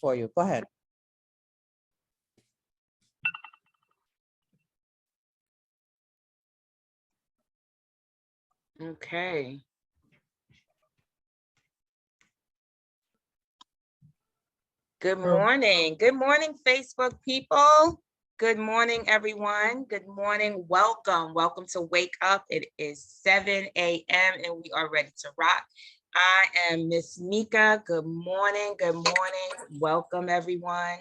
for you. Go ahead. Okay. Good morning. Good morning, Facebook people. Good morning, everyone. Good morning. Welcome. Welcome to Wake Up. It is 7 a.m. and we are ready to rock. I am Miss Meika. Good morning. Good morning. Welcome, everyone.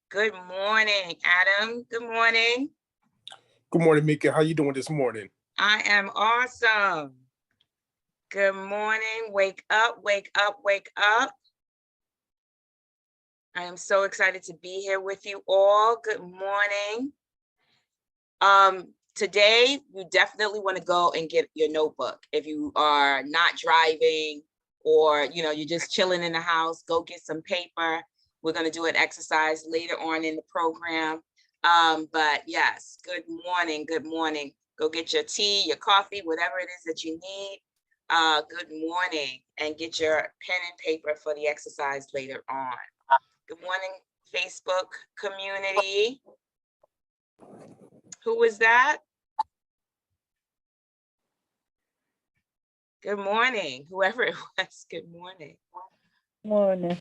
Good morning, Adam. Good morning. Good morning, Meika. How you doing this morning? I am awesome. Good morning. Wake up, wake up, wake up. I am so excited to be here with you all. Good morning. Today, you definitely want to go and get your notebook. If you are not driving or, you're just chilling in the house, go get some paper. We're going to do an exercise later on in the program. But yes, good morning. Good morning. Go get your tea, your coffee, whatever it is that you need. Good morning, and get your pen and paper for the exercise later on. Good morning, Facebook community. Who was that? Good morning, whoever it was. Good morning. Morning.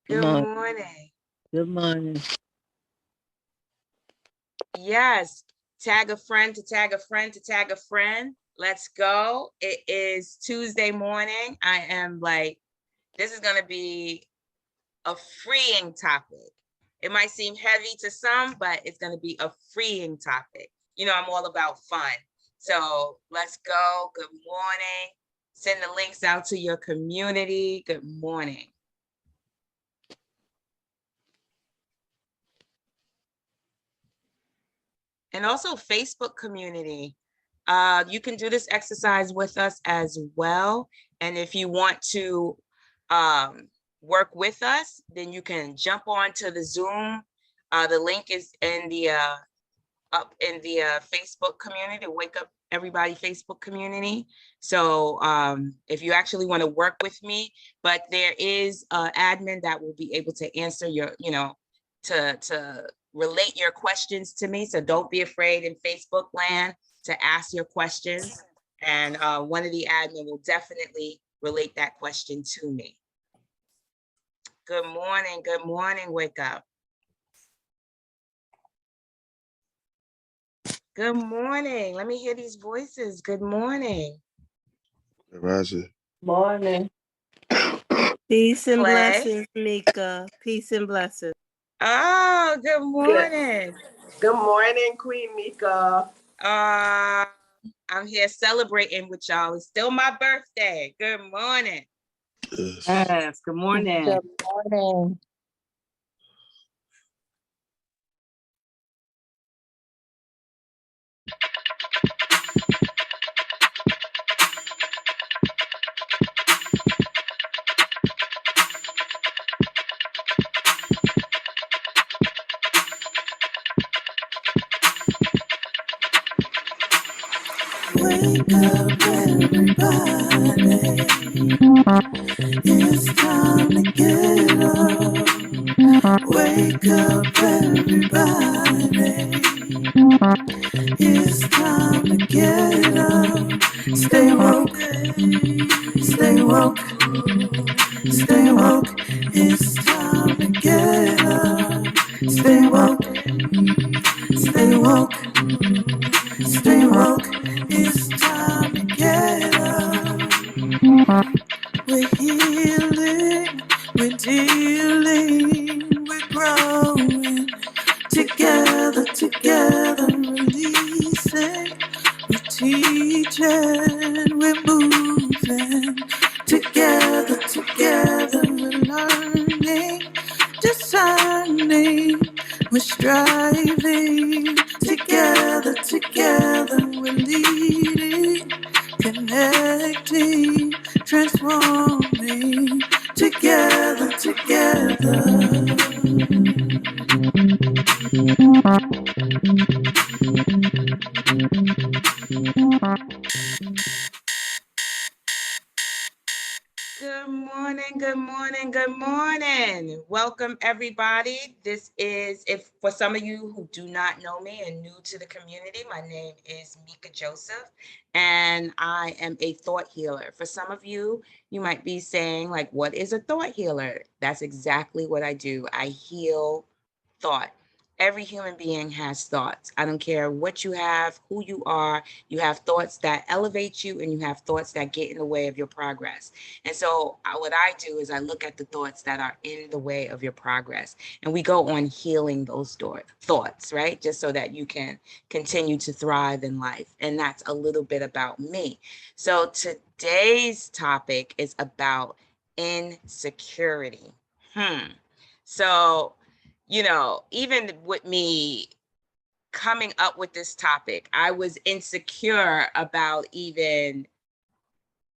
Good morning. Good morning. Yes, tag a friend to tag a friend to tag a friend. Let's go. It is Tuesday morning. I am like, this is going to be a freeing topic. It might seem heavy to some, but it's going to be a freeing topic. I'm all about fun. So let's go. Good morning. Send the links out to your community. Good morning. And also Facebook community. You can do this exercise with us as well. And if you want to work with us, then you can jump on to the Zoom. The link is in the up in the Facebook community, Wake Up Everybody Facebook community. So if you actually want to work with me, but there is an admin that will be able to answer your, to relate your questions to me. So don't be afraid in Facebook land to ask your questions. And one of the admin will definitely relate that question to me. Good morning. Good morning. Wake up. Good morning. Let me hear these voices. Good morning. Roger. Morning. Peace and Clay. blessings, Meika. Peace and blessings. Oh, good morning. Good morning, Queen Meika. I'm here celebrating with y'all. It's still my birthday. Good morning. Yes, good morning. Good morning. Wake up, everybody. It's time to get up. Wake up, everybody. It's time to get up. Stay woke. Stay woke. Stay woke. It's time to get up. Stay woke. Stay woke. Stay woke. It's time to get up. We're healing, we're dealing, we're growing. Together, together, releasing. We're teaching, we're moving. Together, together, we're learning, discerning, we're striving. Together, together, we're leading, connecting, transforming. Together, together. Good morning, good morning, good Good morning. Welcome, everybody. This is, if for some of you who do not know me and new to the community, my name is Meika Joseph, and I am a thought healer. For some of you, you might be saying, like, what is a thought healer? That's exactly what I do. I heal thought. Every human being has thoughts. I don't care what you have, who you are. You have thoughts that elevate you and you have thoughts that get in the way of your progress. And so what I do is I look at the thoughts that are in the way of your progress, and we go on healing those thoughts, right? Just so that you can continue to thrive in life. And that's a little bit about me. So today's topic is about insecurity. So, you know, even with me coming up with this topic, I was insecure about even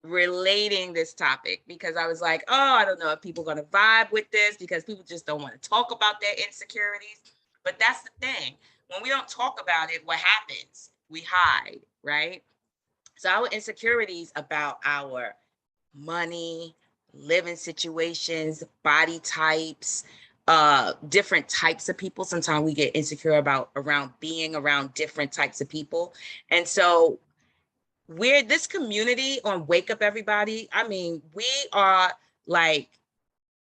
relating this topic because I was like, oh, I don't know if people are going to vibe with this because people just don't want to talk about their insecurities. But that's the thing. When we don't talk about it, what happens? We hide, right? So our insecurities about our money, living situations, body types, different types of people. Sometimes we get insecure about around being around different types of people. And so we're this community on Wake Up Everybody. I mean, we are like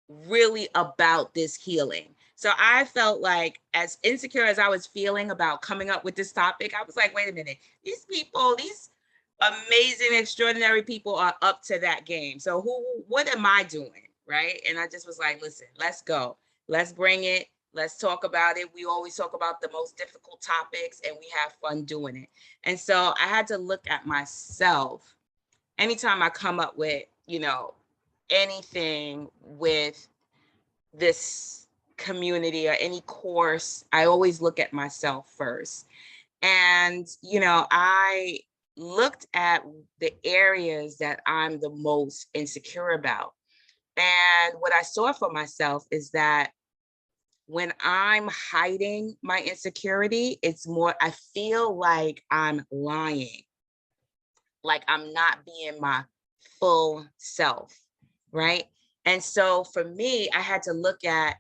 really about this healing. So I felt like as insecure as I was feeling about coming up with this topic, I was like, wait a minute, these people, these amazing, extraordinary people are up to that game. So what am I doing? Right. And I just was like, listen, let's go. Let's bring it. Let's talk about it. We always talk about the most difficult topics and we have fun doing it. And so I had to look at myself anytime I come up with, you know, anything with this community or any course, I always look at myself first. And, you know, I looked at the areas that I'm the most insecure about. And what I saw for myself is that when I'm hiding my insecurity, it's more, I feel like I'm lying, like I'm not being my full self, right? And so for me, I had to look at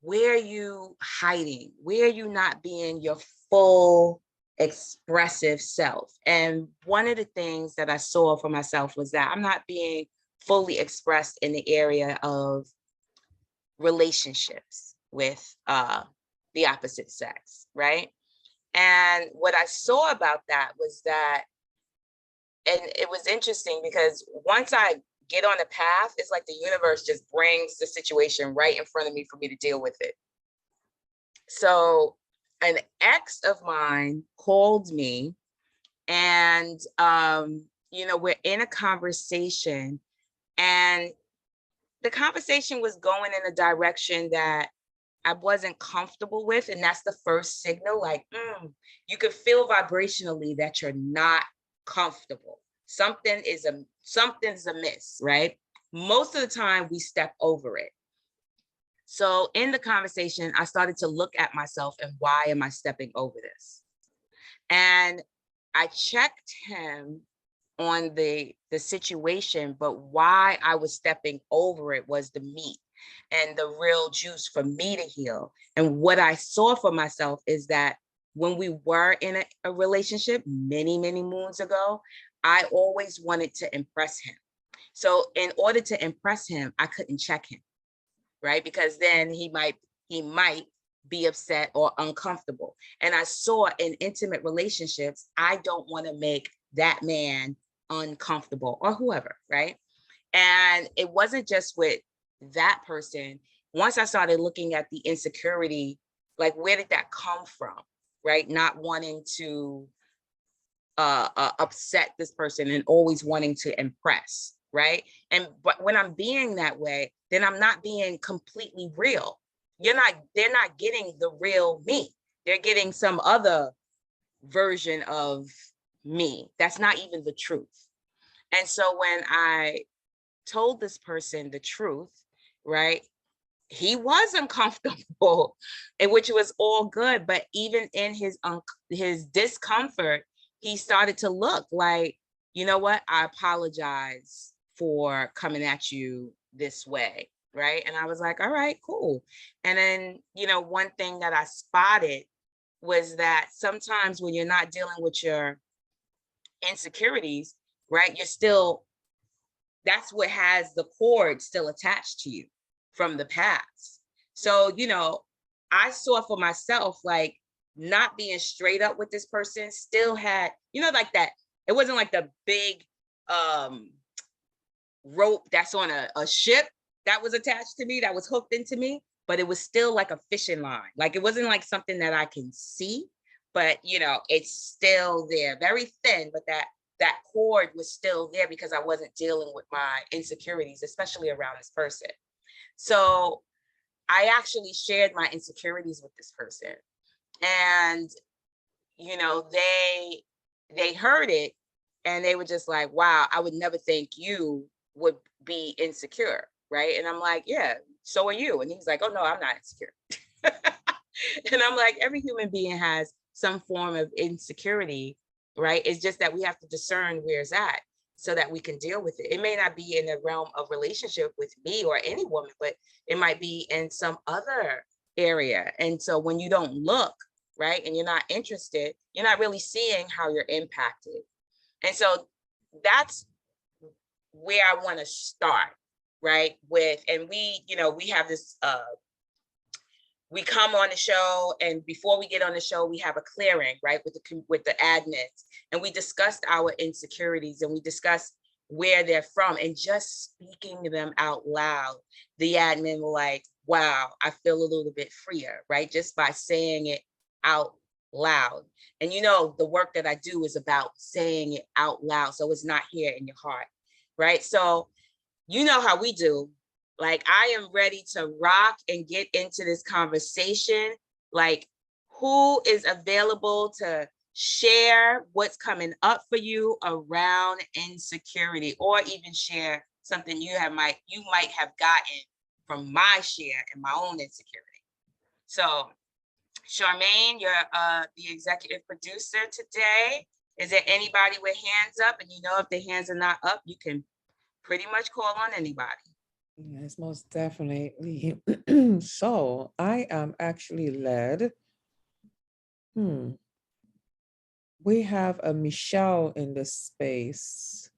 where are you hiding? Where are you not being your full expressive self? And one of the things that I saw for myself was that I'm not being fully expressed in the area of relationships with the opposite sex, right? And what I saw about that was that, and it was interesting because once I get on a path, it's like the universe just brings the situation right in front of me for me to deal with it. So an ex of mine called me and, you know, we're in a conversation and the conversation was going in a direction that I wasn't comfortable with. And that's the first signal, like, you could feel vibrationally that you're not comfortable. Something's amiss, right? Most of the time we step over it. So in the conversation, I started to look at myself and why am I stepping over this? And I checked him on the situation, but why I was stepping over it was the meat and the real juice for me to heal. And what I saw for myself is that when we were in a relationship many, many moons ago, I always wanted to impress him. So in order to impress him, I couldn't check him, right? Because then he might be upset or uncomfortable. And I saw in intimate relationships, I don't want to make that man uncomfortable or whoever, right? And it wasn't just with that person. Once I started looking at the insecurity, like where did that come from, right? Not wanting to upset this person and always wanting to impress, right? But when I'm being that way, then I'm not being completely real. They're not getting the real me. They're getting some other version of me. That's not even the truth. And so when I told this person the truth, right, he was uncomfortable, and which was all good. But even in his discomfort, he started to look like, you know what, I apologize for coming at you this way, right? And I was like, all right, cool. And then, you know, one thing that I spotted was that sometimes when you're not dealing with your insecurities, right, you're still, that's what has the cord still attached to you from the past. So, you know, I saw for myself, like, not being straight up with this person still had, you know, like that, it wasn't like the big rope that's on a ship that was attached to me, that was hooked into me, but it was still like a fishing line. Like, it wasn't like something that I can see, but you know, it's still there, very thin, but that cord was still there because I wasn't dealing with my insecurities, especially around this person. So I actually shared my insecurities with this person, and you know, they heard it and they were just like, wow, I would never think you would be insecure, right? And I'm like, yeah, so are you. And he's like, oh no, I'm not insecure. And I'm like, every human being has some form of insecurity, right? It's just that we have to discern where it's at so that we can deal with it. It may not be in the realm of relationship with me or any woman, but it might be in some other area. And so when you don't look, right, and you're not interested, you're not really seeing how you're impacted. And so that's where I want to start, right, with, and we, you know, we have this, we come on the show, and before we get on the show, we have a clearing, right, with the admins, and we discussed our insecurities, and we discussed where they're from, and just speaking them out loud, the admin were like, wow, I feel a little bit freer, right, just by saying it out loud. And you know, the work that I do is about saying it out loud, so it's not here in your heart, right? So you know how we do. Like, I am ready to rock and get into this conversation. Like, who is available to share what's coming up for you around insecurity, or even share something you might have gotten from my share and my own insecurity? So Charmaine, you're the executive producer today. Is there anybody with hands up? And you know, if the hands are not up, you can pretty much call on anybody. Yes, most definitely. So I am actually led. We have a Michelle in this space.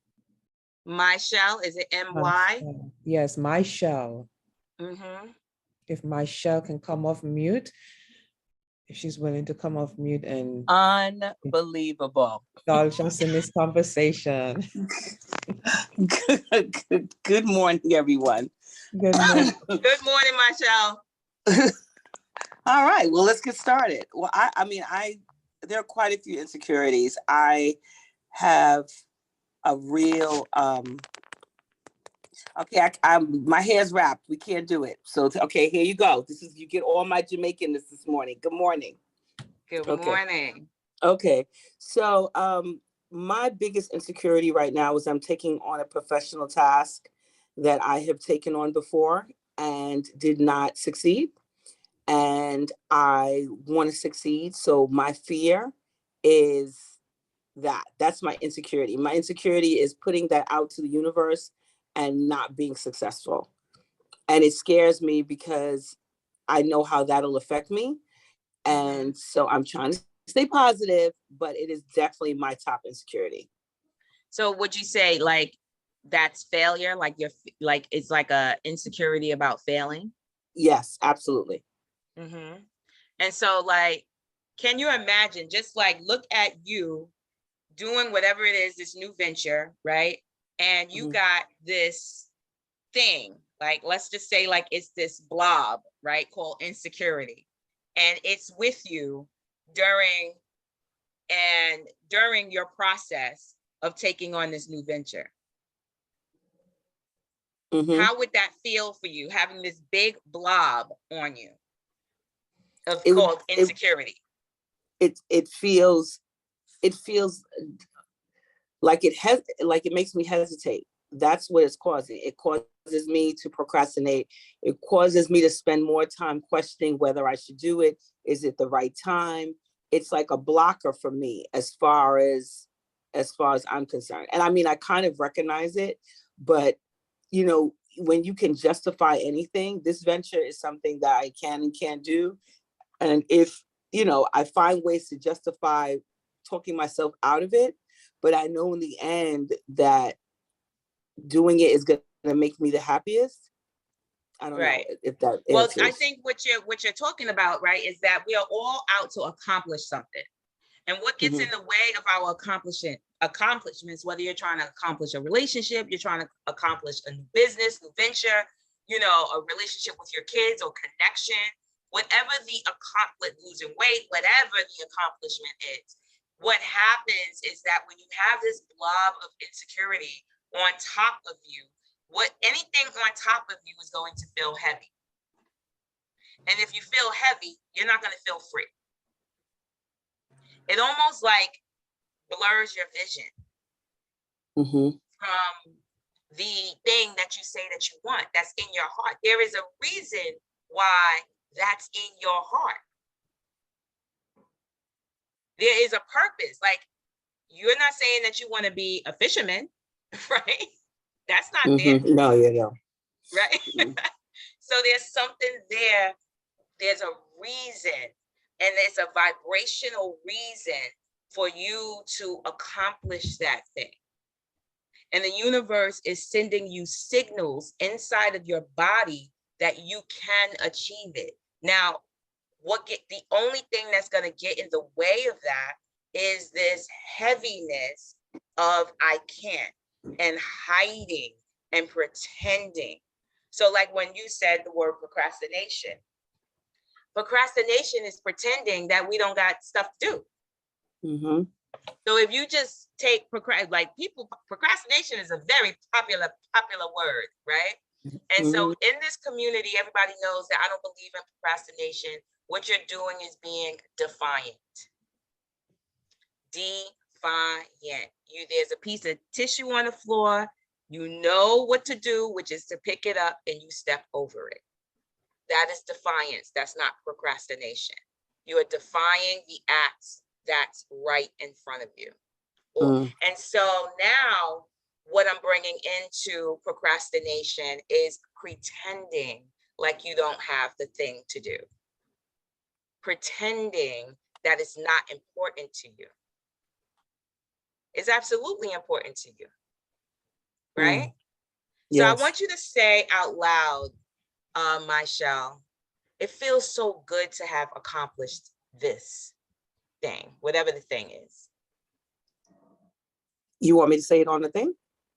Michelle, is it M-Y? Yes, Michelle. Mm-hmm. If Michelle can come off mute, if she's willing to come off mute and Unbelievable. indulge us in this conversation. Good morning, everyone. Good morning. Good morning, Michelle. All right, well, let's get started. Well, I mean, there are quite a few insecurities. I have a real, okay, my hair's wrapped. We can't do it. So, okay, here you go. You get all my Jamaicanness this morning. Good morning. Good Okay. morning. Okay, so my biggest insecurity right now is I'm taking on a professional task that I have taken on before and did not succeed. And I want to succeed. So my fear is that's my insecurity. My insecurity is putting that out to the universe and not being successful. And it scares me because I know how that'll affect me. And so I'm trying to stay positive, but it is definitely my top insecurity. So would you say, like, that's failure? Like, it's like a insecurity about failing? Yes, absolutely. Mm-hmm. And so, like, can you imagine, just like, look at you doing whatever it is, this new venture, right? And you got this thing, like, let's just say, like, it's this blob, right, called insecurity. And it's with you during your process of taking on this new venture. How would that feel for you, having this big blob on you called insecurity? It feels like it makes me hesitate. That's what it's causing. It causes me to procrastinate. It causes me to spend more time questioning whether I should do it. Is it the right time? It's like a blocker for me as far as I'm concerned. And I mean, I kind of recognize it, but you know, when you can justify anything, this venture is something that I can and can't do. And if, I find ways to justify talking myself out of it, but I know in the end that doing it is going to make me the happiest. I don't know if that Well, answers. I think what you're talking about, right, is that we are all out to accomplish something. And what gets in the way of our accomplishments, whether you're trying to accomplish a relationship, you're trying to accomplish a new business, new venture, a relationship with your kids or connection, whatever the losing weight, whatever the accomplishment is, what happens is that when you have this blob of insecurity on top of you, anything on top of you is going to feel heavy. And if you feel heavy, you're not going to feel free. It almost like blurs your vision from the thing that you say that you want, that's in your heart. There is a reason why that's in your heart. There is a purpose. Like, you're not saying that you want to be a fisherman, right? That's not there. No, you don't. Right? So there's something there. There's a reason, and there's a vibrational reason for you to accomplish that thing. And the universe is sending you signals inside of your body that you can achieve it. Now, the only thing that's going to get in the way of that is this heaviness of I can't, and hiding and pretending. So like when you said the word procrastination is pretending that we don't got stuff to do. So if you just take procrastination is a very popular word, right? And so in this community, everybody knows that I don't believe in procrastination. What you're doing is being defiant. There's a piece of tissue on the floor. You know what to do, which is to pick it up and you step over it. That is defiance. That's not procrastination. You are defying the acts that's right in front of you. And so now what I'm bringing into procrastination is pretending like you don't have the thing to do. Pretending that it's not important to you. It's absolutely important to you, right? So I want you to say out loud, Michelle, it feels so good to have accomplished this thing, whatever the thing is. You want me to say it on the thing?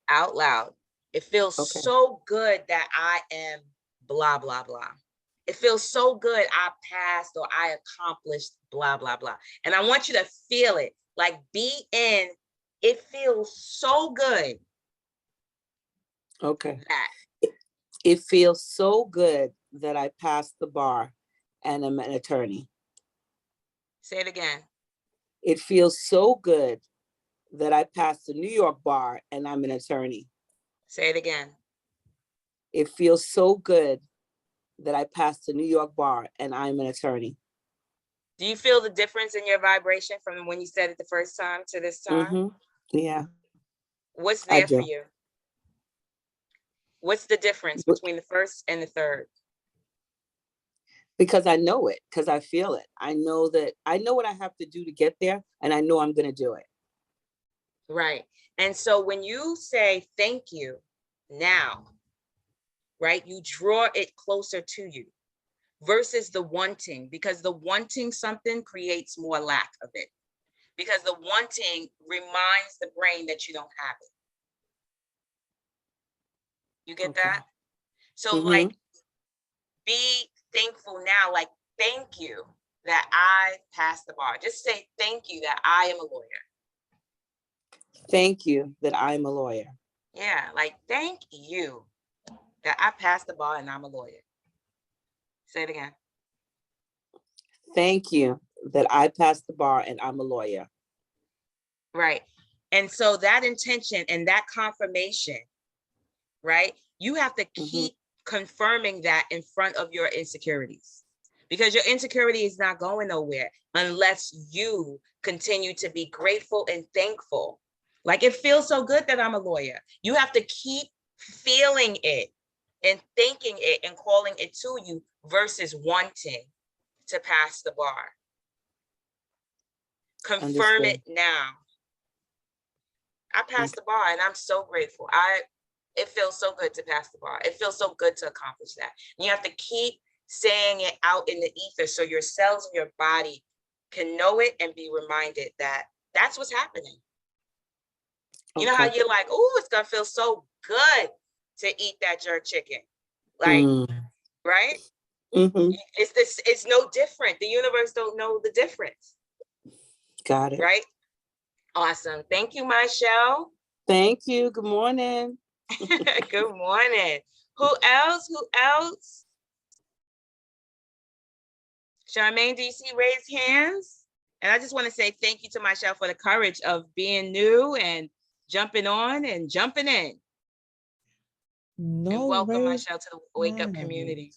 Out loud. It feels so good that I am blah, blah, blah. It feels so good I passed or I accomplished blah, blah, blah. And I want you to feel it, like it feels so good. Okay. It feels so good that I passed the bar and I'm an attorney. Say it again. It feels so good that I passed the New York bar and I'm an attorney. Say it again. It feels so good that I passed the New York bar and I'm an attorney. Do you feel the difference in your vibration from when you said it the first time to this time? Yeah. What's there for you? What's the difference between the first and the third? Because I know it, because I feel it. I know what I have to do to get there, and I know I'm going to do it. Right. And so when you say thank you now, right, you draw it closer to you versus the wanting, because the wanting something creates more lack of it, because the wanting reminds the brain that you don't have it. You get that? So like, be thankful now, like, thank you that I passed the bar. Just say thank you that I am a lawyer. Thank you that I'm a lawyer. Yeah, like, thank you that I passed the bar and I'm a lawyer. Say it again. Thank you that I passed the bar and I'm a lawyer. Right. And so that intention and that confirmation, right? You have to keep confirming that in front of your insecurities, because your insecurity is not going nowhere unless you continue to be grateful and thankful. Like, it feels so good that I'm a lawyer. You have to keep feeling it. and thinking it and calling it to you versus wanting to pass the bar. Confirm Understood. it now. I passed the bar and I'm so grateful. It feels so good to pass the bar. It feels so good to accomplish that. And you have to keep saying it out in the ether so your cells in your body can know it and be reminded that that's what's happening. You know how you're like, oh, it's gonna feel so good to eat that jerk chicken. Like, right? It's no different. The universe don't know the difference. Got it. Right? Awesome. Thank you, Michelle. Thank you. Good morning. Good morning. Who else? Charmaine, do you see raised hands? And I just want to say thank you to Michelle for the courage of being new and jumping on and jumping in. No, and welcome raised Michelle to the Wake Up hands. community.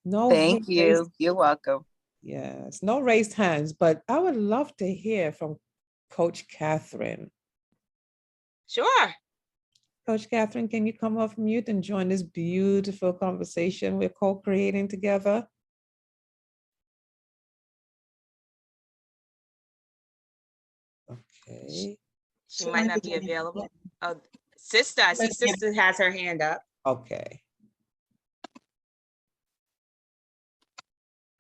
No, Thank you. raised, You're welcome. yes, no raised hands, but I would love to hear from Coach Catherine. Sure. Coach Catherine, can you come off mute and join this beautiful conversation we're co-creating together? Okay. She might not be available. Oh, sister, I see sister has her hand up. Okay.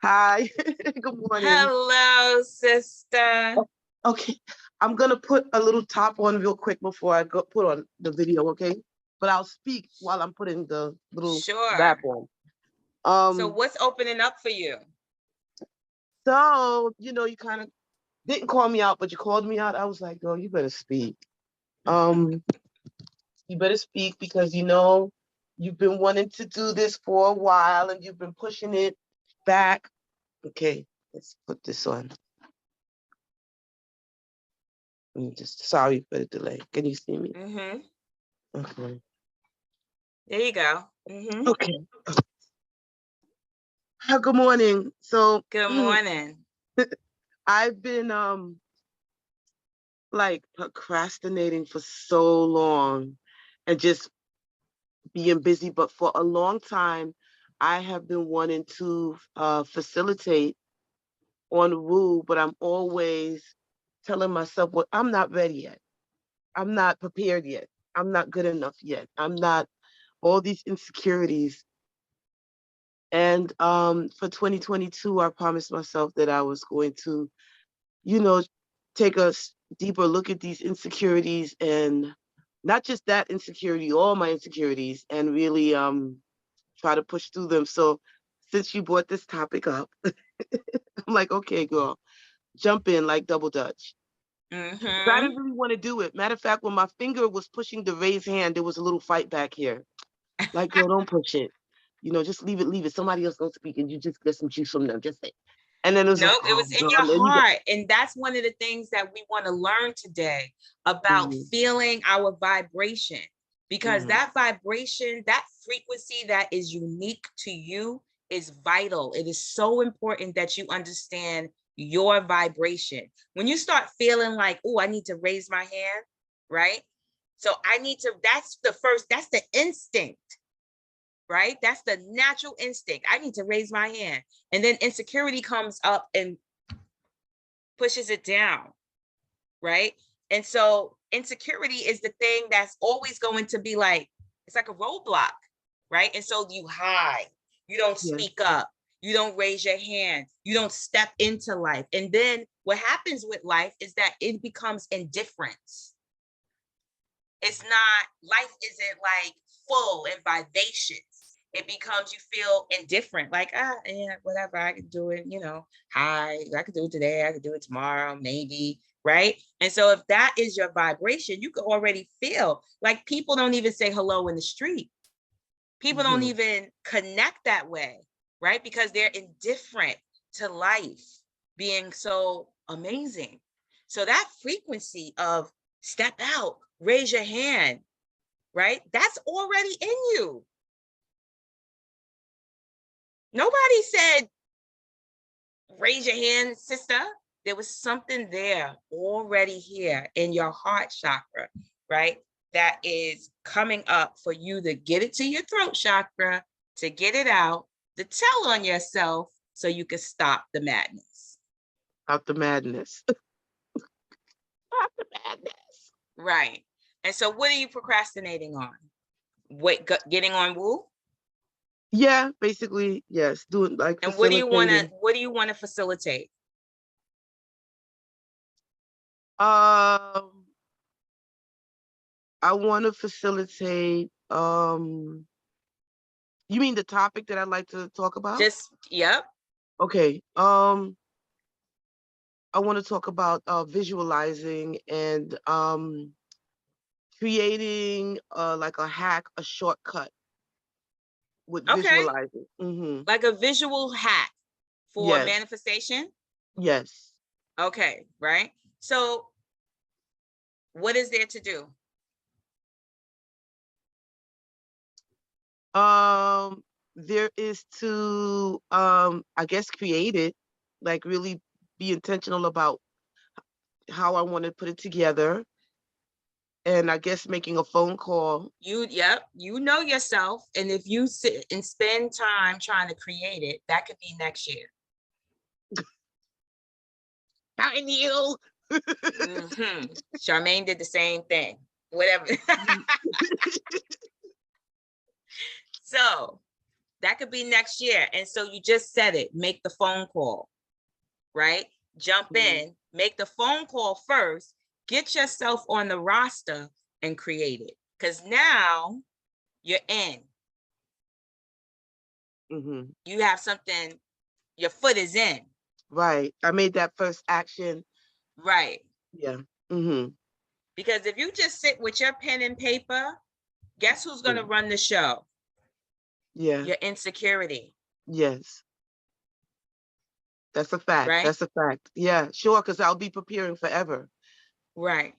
Hi, good morning. Hello, sister. Okay, I'm gonna put a little top on real quick before I go put on the video, okay? But I'll speak while I'm putting the little wrap on. So what's opening up for you? So, you kind of didn't call me out, but you called me out. I was like, girl, you better speak. You better speak because you've been wanting to do this for a while and you've been pushing it back. Okay, let's put this on. Sorry for the delay. Can you see me? Okay. There you go. Okay. Good morning. So good morning. I've been like procrastinating for so long and just being busy, but for a long time I have been wanting to facilitate on Woo, but I'm always telling myself, well, I'm not ready yet. I'm not prepared yet. I'm not good enough yet. I'm not, all these insecurities. And for 2022, I promised myself that I was going to, take a deeper look at these insecurities, and not just that insecurity, all my insecurities, and really try to push through them. So since you brought this topic up, I'm like, okay, girl, jump in like double dutch. I didn't really want to do it. Matter of fact, when my finger was pushing the raised hand, there was a little fight back here. Like, girl, don't push it. Just leave it. Somebody else gonna speak and you just get some juice from them. Just say. And then it was it was in your heart. And that's one of the things that we want to learn today about feeling our vibration. Because that vibration, that frequency that is unique to you is vital. It is so important that you understand your vibration. When you start feeling like, oh, I need to raise my hand, right? So that's the instinct, right? That's the natural instinct. I need to raise my hand. And then insecurity comes up and pushes it down, right? And so insecurity is the thing that's always going to be like, it's like a roadblock, right? And so you hide, you don't speak up, you don't raise your hand, you don't step into life. And then what happens with life is that it becomes indifference. It's not, life isn't like full and vivacious. It becomes, you feel indifferent, like, yeah, whatever, I can do it, I could do it today, I could do it tomorrow, maybe, right? And so if that is your vibration, you can already feel like people don't even say hello in the street. People don't even connect that way, right? Because they're indifferent to life being so amazing. So that frequency of step out, raise your hand, right? That's already in you. Nobody said, raise your hand, sister. There was something there already here in your heart chakra, right? that is coming up for you to get it to your throat chakra, to get it out, to tell on yourself so you can stop the madness. Stop the madness. Stop the madness. Right. And so what are you procrastinating on? Wait, getting on Woo? Yeah, basically, yes. Doing like And what do you facilitating. want to facilitate? I want to facilitate. You mean the topic that I'd like to talk about? Just, yep. Okay. I want to talk about visualizing and creating like a hack, a shortcut with Okay. visualizing. Mm-hmm. Like a visual hack for Yes. manifestation. Yes. Okay, right. So what is there to do? There is to I guess create it, like really be intentional about how I want to put it together. And I guess making a phone call. Yep, you know yourself. And if you sit and spend time trying to create it, that could be next year. Hi, Neil. Charmaine did the same thing. Whatever. So that could be next year. And so you just said it, make the phone call, right? Jump in, make the phone call first, get yourself on the roster and create it. Because now you're in. You have something, your foot is in. Right. I made that first action. Right. Yeah. Because if you just sit with your pen and paper, guess who's going to run the show? Yeah. Your insecurity. Yes. That's a fact. Right? That's a fact. Yeah, sure, because I'll be preparing forever. Right.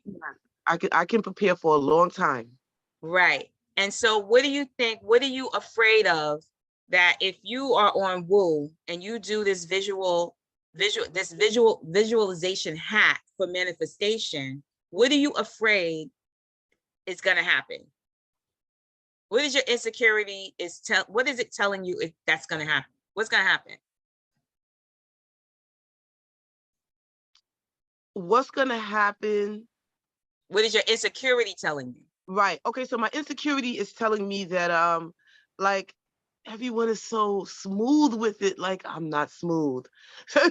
I can prepare for a long time. Right. And so what do you think, what are you afraid of that if you are on Woo and you do this visualization hack for manifestation, what are you afraid is going to happen? What is your insecurity what is it telling you if that's going to happen? What's going to happen? What's going to happen? What is your insecurity telling you? Right. Okay, so my insecurity is telling me that like everyone is so smooth with it, like I'm not smooth. So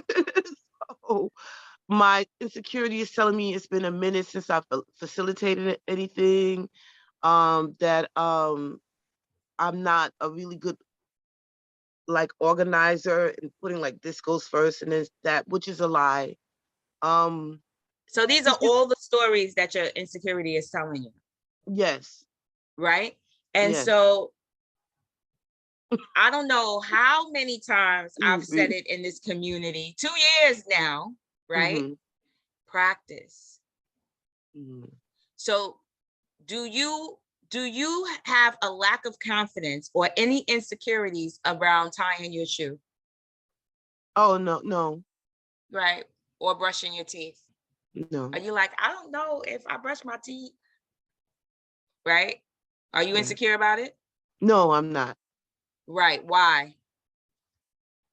my insecurity is telling me it's been a minute since I've facilitated anything, that I'm not a really good like organizer and putting like this goes first and then that, which is a lie. So these are all the stories that your insecurity is telling you. Yes. Right. And yes. so I don't know how many times I've said it in this community, 2 years now, right? Practice. So do you have a lack of confidence or any insecurities around tying your shoe? Oh, no. Right. Or brushing your teeth? No. Are you like, I don't know if I brush my teeth? Right? Are you insecure about it? No, I'm not. Right. Why?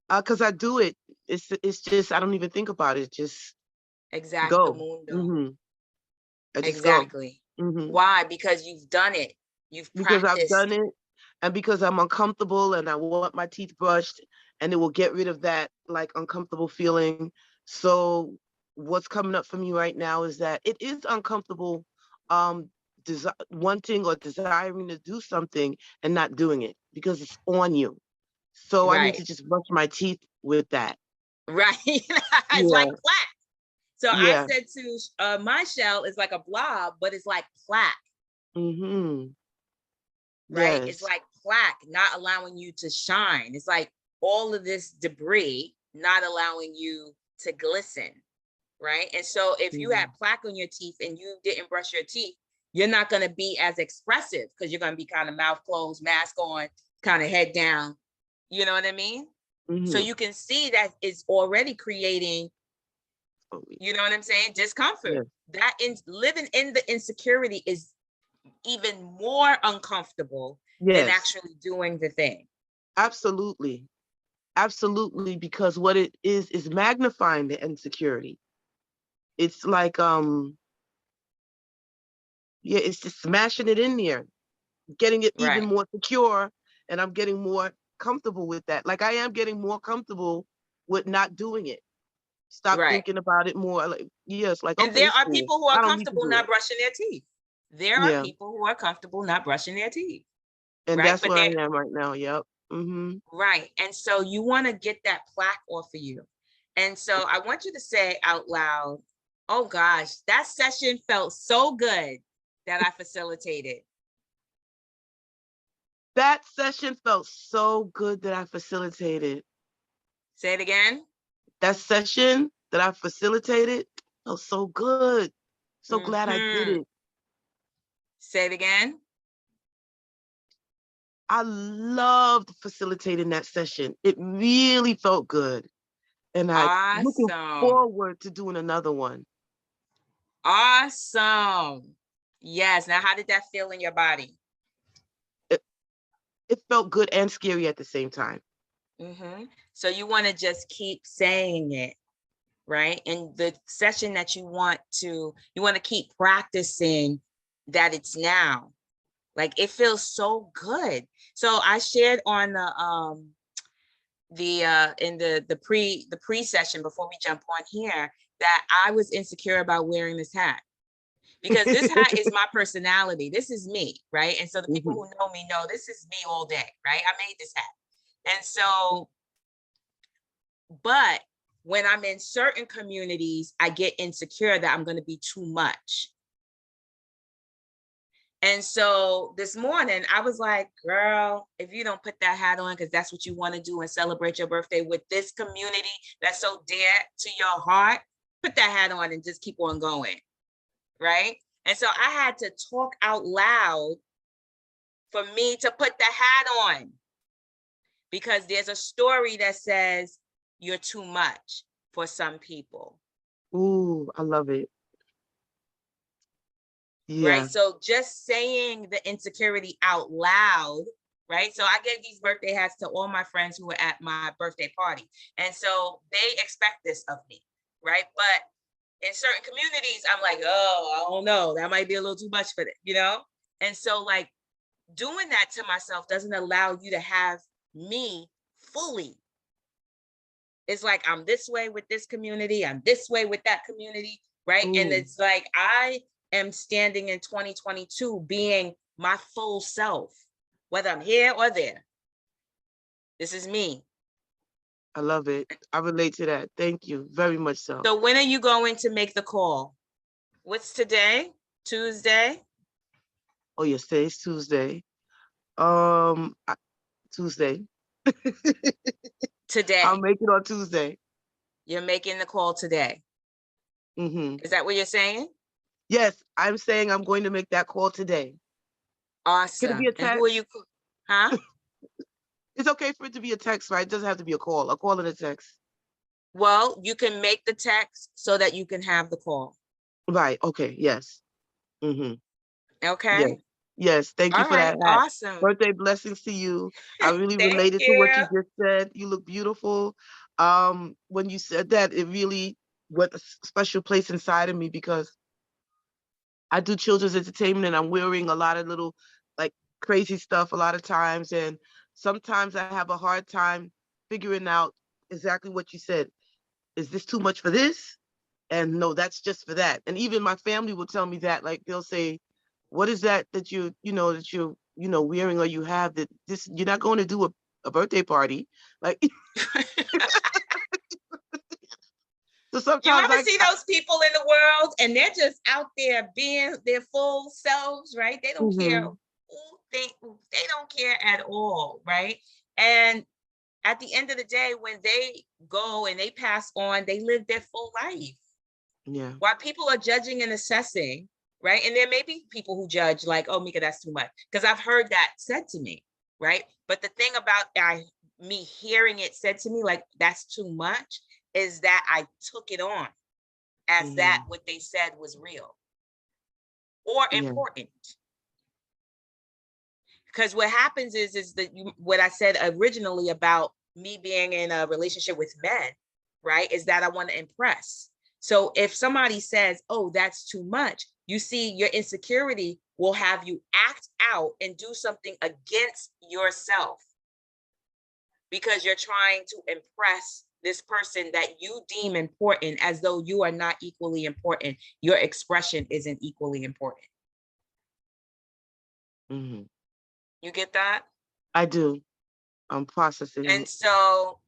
Because I do it. It's just I don't even think about it. Just Exactly. go. Exactly. Why? Because you've done it. You've practiced. Because I've done it, and because I'm uncomfortable and I want my teeth brushed, and it will get rid of that like uncomfortable feeling. So what's coming up for me right now is that it is uncomfortable, wanting or desiring to do something and not doing it because it's on you. So I need to just brush my teeth with that. Right. It's like plaque. So I said to my shell is like a blob, but it's like plaque. Right. It's like plaque, not allowing you to shine. It's like all of this debris, not allowing you to glisten. Right. And so if you had plaque on your teeth and you didn't brush your teeth, you're not going to be as expressive because you're going to be kind of mouth closed, mask on, kind of head down. You know what I mean? So you can see that it's already creating, you know what I'm saying? Discomfort. That living in the insecurity is even more uncomfortable than Yes, actually doing the thing. absolutely. Absolutely, because what it is magnifying the insecurity. It's like, yeah, it's just smashing it in there, getting it even Right, more secure, and I'm getting more comfortable with that. Like I am getting more comfortable with not doing it. Stop right. thinking about it more. Like, yes, like, And okay, there it's are cool. people who are I don't need to comfortable do not it. brushing their teeth. There are Yeah, people who are comfortable not brushing their teeth, and right? that's But where I they're am right now. Yep. Mm-hmm. right. And so you want to get that plaque off of you. And so I want you to say out loud, oh gosh, that session felt so good that I facilitated. That session felt so good that I facilitated. Say it again. That session that I facilitated felt so good. So glad I did Hmm. it. Say it again. I loved facilitating that session. It really felt good. And I'm looking Awesome. forward to doing another one. Awesome. Yes. Now, how did that feel in your body? It, it felt good and scary at the same time. So you want to just keep saying it, right? And the session that you want to keep practicing that it's now. Like it feels so good. So I shared on the pre session before we jump on here that I was insecure about wearing this hat because this hat is my personality. This is me, right? And so the people Mhm. who know me know this is me all day, right? I made this hat. And so, but when I'm in certain communities, I get insecure that I'm going to be too much. And so this morning I was like, girl, if you don't put that hat on, because that's what you want to do and celebrate your birthday with this community that's so dear to your heart, put that hat on and just keep on going. Right. And so I had to talk out loud for me to put the hat on because there's a story that says you're too much for some people. Ooh, I love it. Right. Yeah. So just saying the insecurity out loud, right? So I gave these birthday hats to all my friends who were at my birthday party. And so they expect this of me, right? But in certain communities, I'm like, oh, I don't know. That might be a little too much for them, you know? And so like doing that to myself doesn't allow you to have me fully. It's like I'm this way with this community, I'm this way with that community, right? And Ooh, it's like I am standing in 2022 being my full self, whether I'm here or there. This is me. I love it. I relate to that. Thank you very much so. So when are you going to make the call? What's today? Tuesday? Oh, yes, today's Tuesday. Tuesday. I'll Today. make it on Tuesday. You're making the call today. Hmm. Is that what you're saying? Yes, I'm saying I'm going to make that call today. Can it be Awesome. a And who are you? text? Huh? It's okay for it to be a text, right? It doesn't have to be a call. A call and a text. Well, you can make the text so that you can have the call. Right. Okay. Yes. Hmm. Yes. Okay. Yes. Thank you All for right. that hat. Awesome. Birthday blessings to you. I really Thank related to what you. you just said. You look beautiful. When you said that, it really went a special place inside of me because I do children's entertainment and I'm wearing a lot of little like crazy stuff a lot of times. And sometimes I have a hard time figuring out exactly what you said. Is this too much for this? And no, that's just for that. And even my family will tell me that, like they'll say, what is that that you're wearing or you have that this, you're not going to do a birthday party. Like, so You sometimes ever see those people in the world and they're just out there being their full selves, right? They don't care Mhm. who they don't care at all, right? And at the end of the day, when they go and they pass on, they live their full life. Yeah. While people are judging and assessing, right? And there may be people who judge like, oh, Meika, that's too much. Because I've heard that said to me, right? But the thing about me hearing it said to me, like, that's too much, is that I took it on as that Mhm. what they said was real or Yeah. important. Because what happens is that what I said originally about me being in a relationship with men, right, is that I want to impress. So if somebody says, oh, that's too much, you see, your insecurity will have you act out and do something against yourself because you're trying to impress this person that you deem important, as though you are not equally important. Your expression isn't equally important. Hmm. You get that? I do. I'm processing And it. so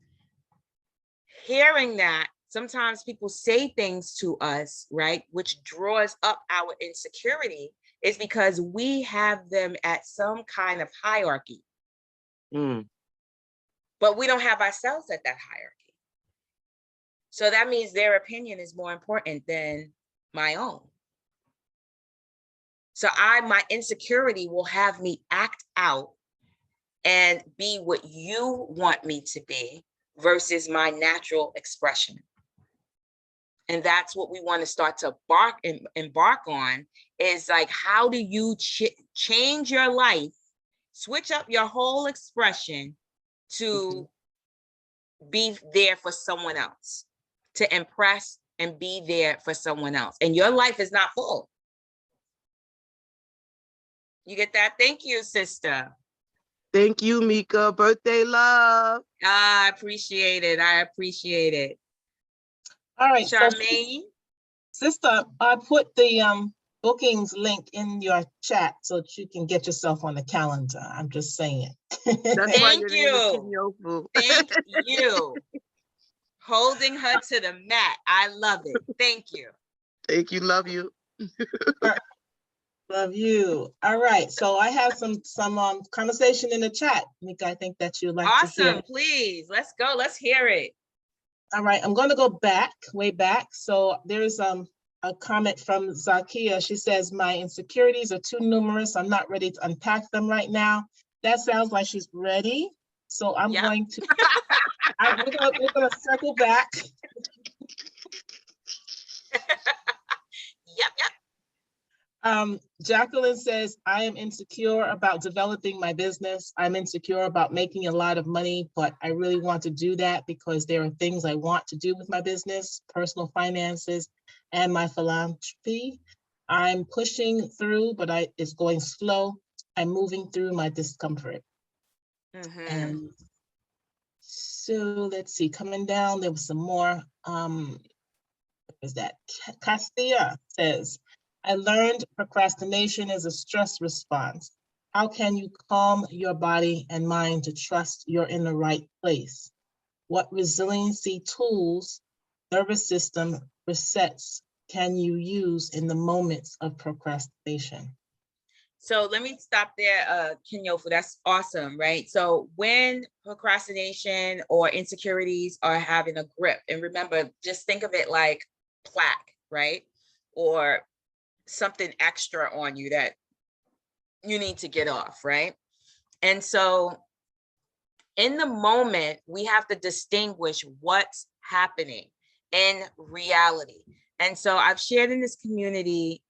hearing that, sometimes people say things to us, right, which draws up our insecurity, is because we have them at some kind of hierarchy, Mm. but we don't have ourselves at that hierarchy. So that means their opinion is more important than my own. So my insecurity will have me act out and be what you want me to be versus my natural expression. And that's what we want to start to embark on, is like, how do you change your life, switch up your whole expression to be there for someone else, to impress and be there for someone else. And your life is not full. You get that? Thank you, sister. Thank you, Meika. Birthday love. I appreciate it. I appreciate it. All right, so Charmaine? sister, I put the bookings link in your chat so that you can get yourself on the calendar. I'm just saying. That's why your Thank name is you. Kinyofu. Thank you. Holding her to the mat. I love it. Thank you. Thank you. Love you. Love you. All right, so I have some conversation in the chat, Meika. I think that you'd like to hear. Awesome. Please, let's go. Let's hear it. All right, I'm going to go back, way back. So there's a comment from Zakia. She says, my insecurities are too numerous. I'm not ready to unpack them right now. That sounds like she's ready. So I'm Yep. going to, we're gonna circle back. Yep. Jacqueline says, I am insecure about developing my business. I'm insecure about making a lot of money, but I really want to do that because there are things I want to do with my business, personal finances, and my philanthropy. I'm pushing through, but it's going slow. I'm moving through my discomfort. And so let's see, coming down, there was some more. What is that? Castilla says, I learned procrastination is a stress response. How can you calm your body and mind to trust you're in the right place? What resiliency tools, nervous system resets can you use in the moments of procrastination? So let me stop there, Kinyofu. That's awesome, right? So when procrastination or insecurities are having a grip, and remember, just think of it like plaque, right? Or something extra on you that you need to get off, right? And so in the moment, we have to distinguish what's happening in reality. And so I've shared in this community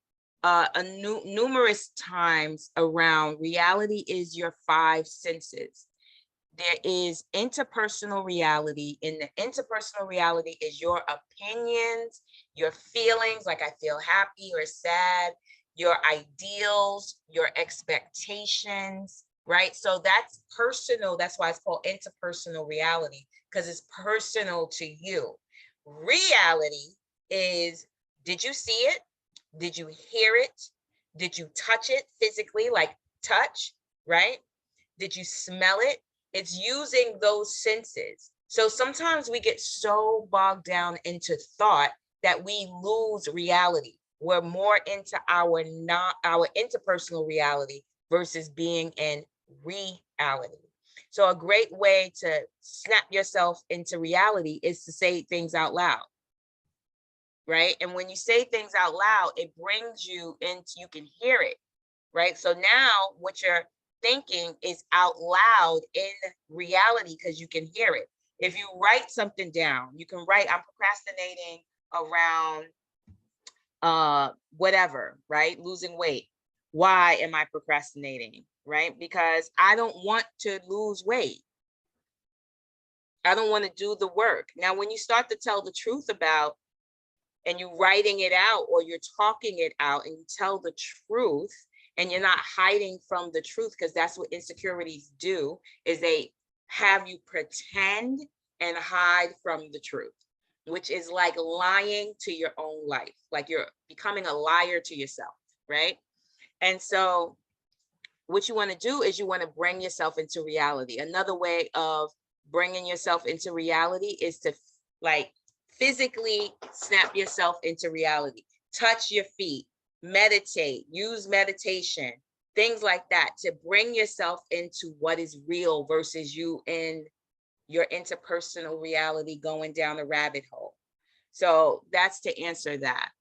numerous times around reality is your five senses. There is interpersonal reality. In the interpersonal reality is your opinions, your feelings, like I feel happy or sad, your ideals, your expectations, right? So that's personal. That's why it's called interpersonal reality, because it's personal to you. Reality is, did you see it? Did you hear it? Did you touch it physically, like touch, right? Did you smell it? It's using those senses. So sometimes we get so bogged down into thought that we lose reality. We're more into our interpersonal reality versus being in reality. So a great way to snap yourself into reality is to say things out loud, right? And when you say things out loud, it brings you into, you can hear it, right? So now what you're thinking is out loud in reality because you can hear it. If you write something down, you can write, I'm procrastinating around whatever, right? Losing weight. Why am I procrastinating, right? Because I don't want to lose weight. I don't want to do the work. Now, when you start to tell the truth about, and you're writing it out or you're talking it out and you tell the truth and you're not hiding from the truth, because that's what insecurities do, is they have you pretend and hide from the truth, which is like lying to your own life. Like you're becoming a liar to yourself, right? And so what you want to do is you want to bring yourself into reality. Another way of bringing yourself into reality is to like physically snap yourself into reality. Touch your feet, meditate, use meditation, things like that to bring yourself into what is real versus you in your interpersonal reality going down a rabbit hole. So that's to answer that.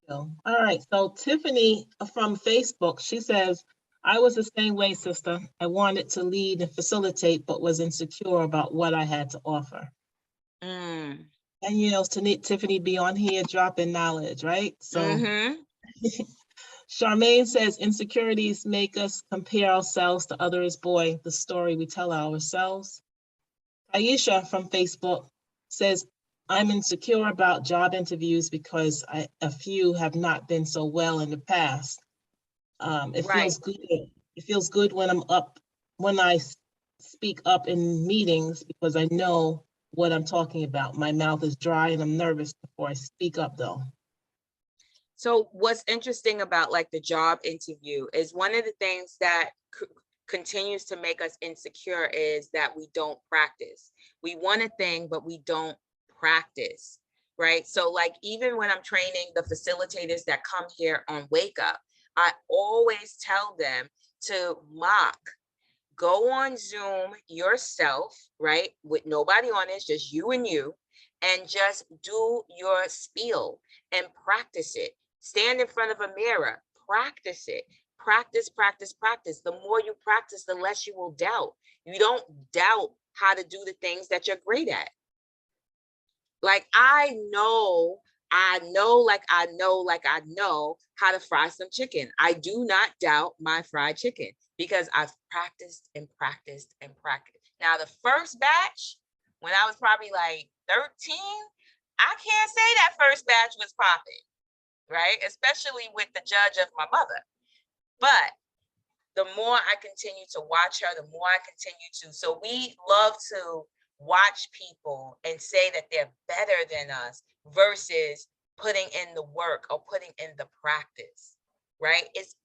All right, so Tiffany from Facebook, she says, I was the same way, sister. I wanted to lead and facilitate, but was insecure about what I had to offer. Mm. And you know, Tiffany be on here dropping knowledge, right? So Charmaine says insecurities make us compare ourselves to others. Boy, the story we tell ourselves. Aisha from Facebook says, I'm insecure about job interviews because a few have not been so well in the past. It feels good. It feels good when when I speak up in meetings because I know what I'm talking about. My mouth is dry and I'm nervous before I speak up though. So what's interesting about like the job interview is one of the things that continues to make us insecure is that we don't practice. We want a thing, but we don't practice, right? So like even when I'm training the facilitators that come here on Wake Up, I always tell them to mock. Go on Zoom yourself, right? With nobody on it, just you, and just do your spiel and practice it. Stand in front of a mirror, practice it. Practice, practice, practice. The more you practice, the less you will doubt. You don't doubt how to do the things that you're great at. Like I know how to fry some chicken. I do not doubt my fried chicken because I've practiced and practiced and practiced. Now, the first batch, when I was probably like 13, I can't say that first batch was popping, right? Especially with the judge of my mother. But the more I continue to watch her, the more I continue to. So we love to watch people and say that they're better than us versus putting in the work or putting in the practice, right? It's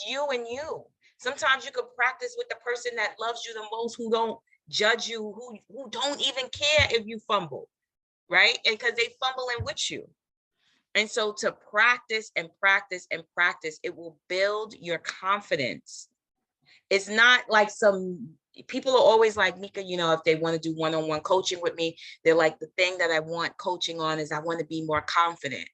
you and you. Sometimes you could practice with the person that loves you the most, who don't judge you, who don't even care if you fumble, right? And because they fumbling with you. And so to practice and practice and practice, it will build your confidence. It's not like some people are always like, Meika, you know, if they want to do one-on-one coaching with me, they're like, the thing that I want coaching on is I want to be more confident.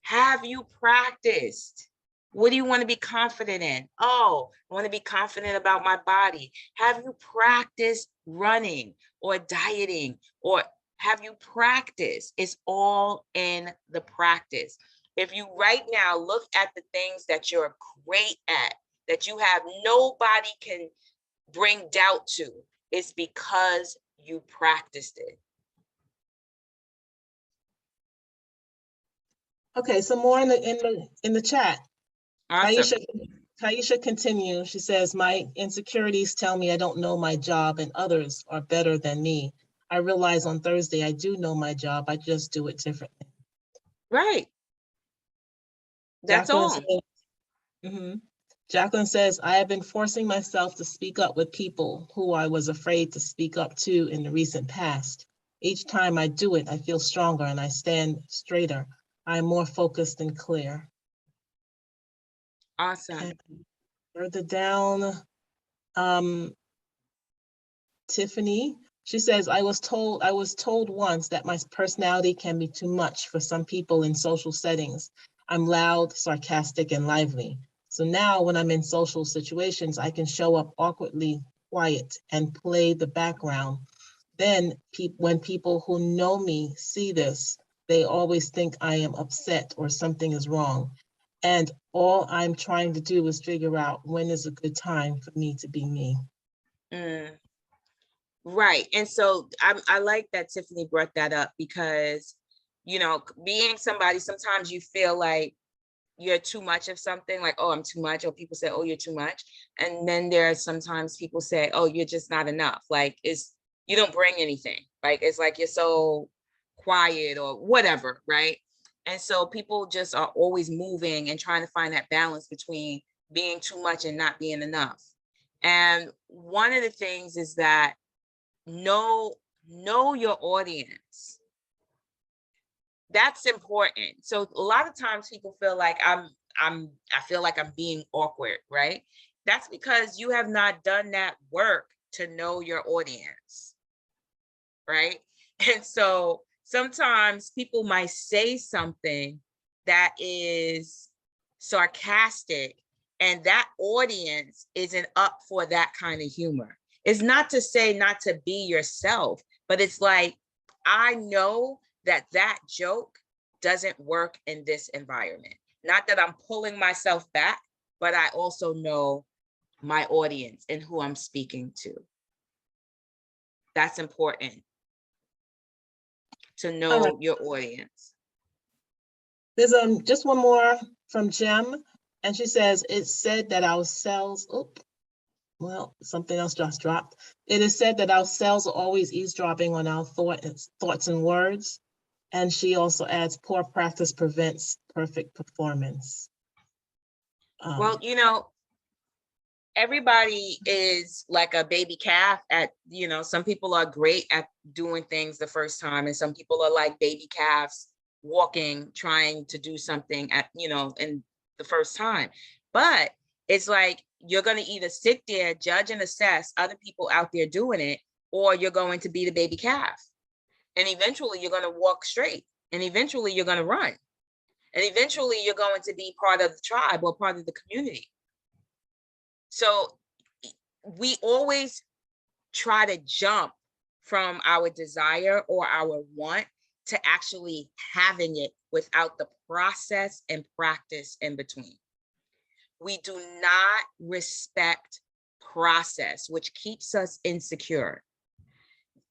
Have you practiced? What do you want to be confident in? Oh, I want to be confident about my body. Have you practiced running or dieting, or have you practiced? It's all in the practice. If you right now look at the things that you're great at, that you have nobody can bring doubt to, it's because you practiced it. Okay, some more in the chat. Awesome. Taisha continues. She says, my insecurities tell me I don't know my job and others are better than me. I realize on Thursday I do know my job. I just do it differently. Right. That's Jacqueline all. Jacqueline says, I have been forcing myself to speak up with people who I was afraid to speak up to in the recent past. Each time I do it, I feel stronger and I stand straighter. I'm more focused and clear. Awesome. And further down, Tiffany, she says, I was told once that my personality can be too much for some people in social settings. I'm loud, sarcastic, and lively. So now when I'm in social situations, I can show up awkwardly quiet and play the background. Then when people who know me see this, they always think I am upset or something is wrong. And all I'm trying to do is figure out when is a good time for me to be me. Mm. Right. And so I like that Tiffany brought that up because, you know, being somebody, sometimes you feel like you're too much of something, like, oh, I'm too much, or people say, oh, you're too much. And then there are sometimes people say, oh, you're just not enough. Like, you don't bring anything. Like, it's like you're so quiet or whatever, right? And so people just are always moving and trying to find that balance between being too much and not being enough. And one of the things is that know your audience. That's important. So a lot of times people feel like I feel like I'm being awkward, right? That's because you have not done that work to know your audience, right? And so sometimes people might say something that is sarcastic, and that audience isn't up for that kind of humor. It's not to say not to be yourself, but it's like, I know that that joke doesn't work in this environment. Not that I'm pulling myself back, but I also know my audience and who I'm speaking to. That's important, to All right. know your audience. There's just one more from Jem, and she says, it's said that our cells, well, something else just dropped. It is said that our cells are always eavesdropping on our thoughts and words. And she also adds, poor practice prevents perfect performance. Well, you know, everybody is like a baby calf at, you know, some people are great at doing things the first time, and some people are like baby calves walking, trying to do something at, you know, in the first time. But it's like, you're going to either sit there, judge and assess other people out there doing it, or you're going to be the baby calf. And eventually you're going to walk straight, and eventually you're going to run. And eventually you're going to be part of the tribe or part of the community. So we always try to jump from our desire or our want to actually having it without the process and practice in between. We do not respect process, which keeps us insecure.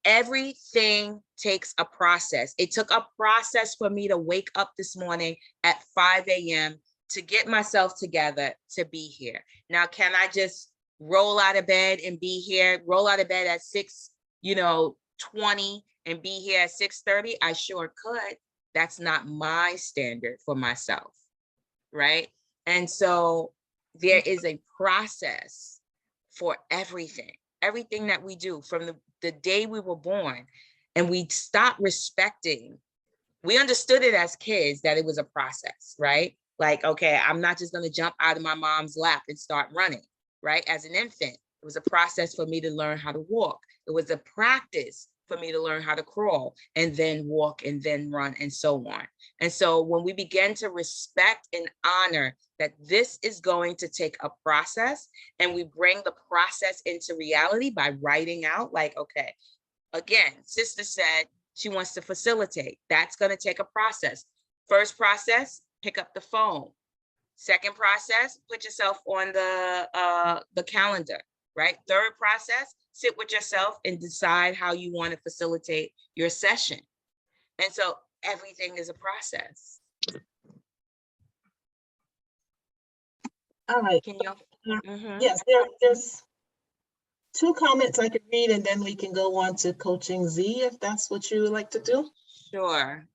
Everything takes a process. It took a process for me to wake up this morning at 5 a.m. to get myself together to be here. Now, can I just roll out of bed and be here, roll out of bed at 6:20 and be here at 6:30? I sure could. That's not my standard for myself, right? And so there is a process for everything that we do from the day we were born. And we stopped respecting, we understood it as kids that it was a process, right? Like, okay, I'm not just going to jump out of my mom's lap and start running, right? As an infant, it was a process for me to learn how to walk. It was a practice for me to learn how to crawl and then walk and then run and so on. And so when we begin to respect and honor that this is going to take a process, and we bring the process into reality by writing out, like, okay, again, sister said she wants to facilitate. That's going to take a process. First process, pick up the phone. Second process, put yourself on the calendar, right? Third process, sit with yourself and decide how you want to facilitate your session. And so everything is a process. All right. Can you? Yes, there's 2 comments I could read, and then we can go on to coaching Z, if that's what you would like to do. Sure.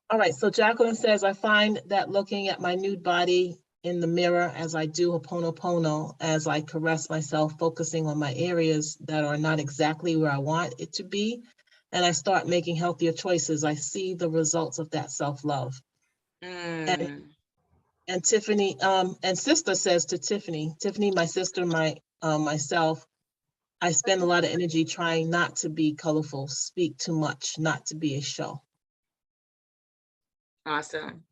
All right, so Jacqueline says, I find that looking at my nude body in the mirror as I do Ho'oponopono, as I caress myself, focusing on my areas that are not exactly where I want it to be, and I start making healthier choices, I see the results of that self-love. And Tiffany, and sister says to Tiffany, my sister, myself, I spend a lot of energy trying not to be colorful, speak too much, not to be a show. Awesome.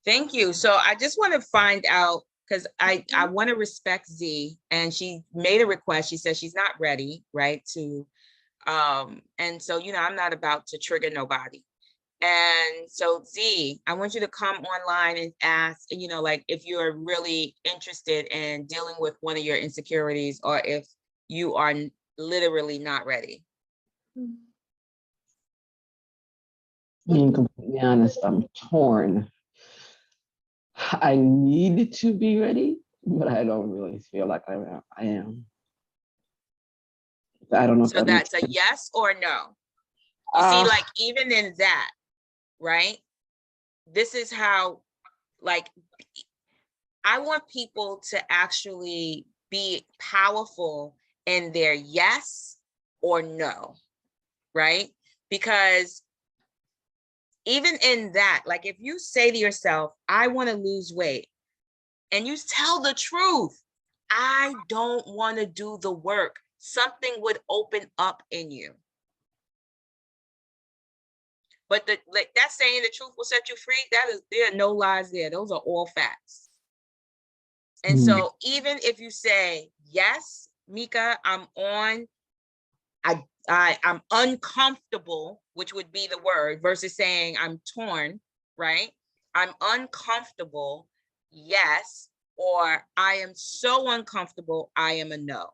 Thank you. So I just want to find out, because I want to respect Z, and she made a request. She says she's not ready, right? And so, I'm not about to trigger nobody. And so Z, I want you to come online and ask, you know, like if you're really interested in dealing with one of your insecurities, or if you are literally not ready. Being completely honest, I'm torn. I need to be ready, but I don't really feel like I am. I don't know if So that makes that's a sense. yes or no. You see, Uh, like even in that, right? This is how, like, I want people to actually be powerful in their yes or no, right? Because even in that, like if you say to yourself, I want to lose weight, and you tell the truth, I don't want to do the work, something would open up in you. But like that saying, the truth will set you free, there are no lies there. Those are all facts. And so even if you say, yes, Meika, I'm uncomfortable, which would be the word, versus saying I'm torn, right? I'm uncomfortable, yes, or I am so uncomfortable, I am a no.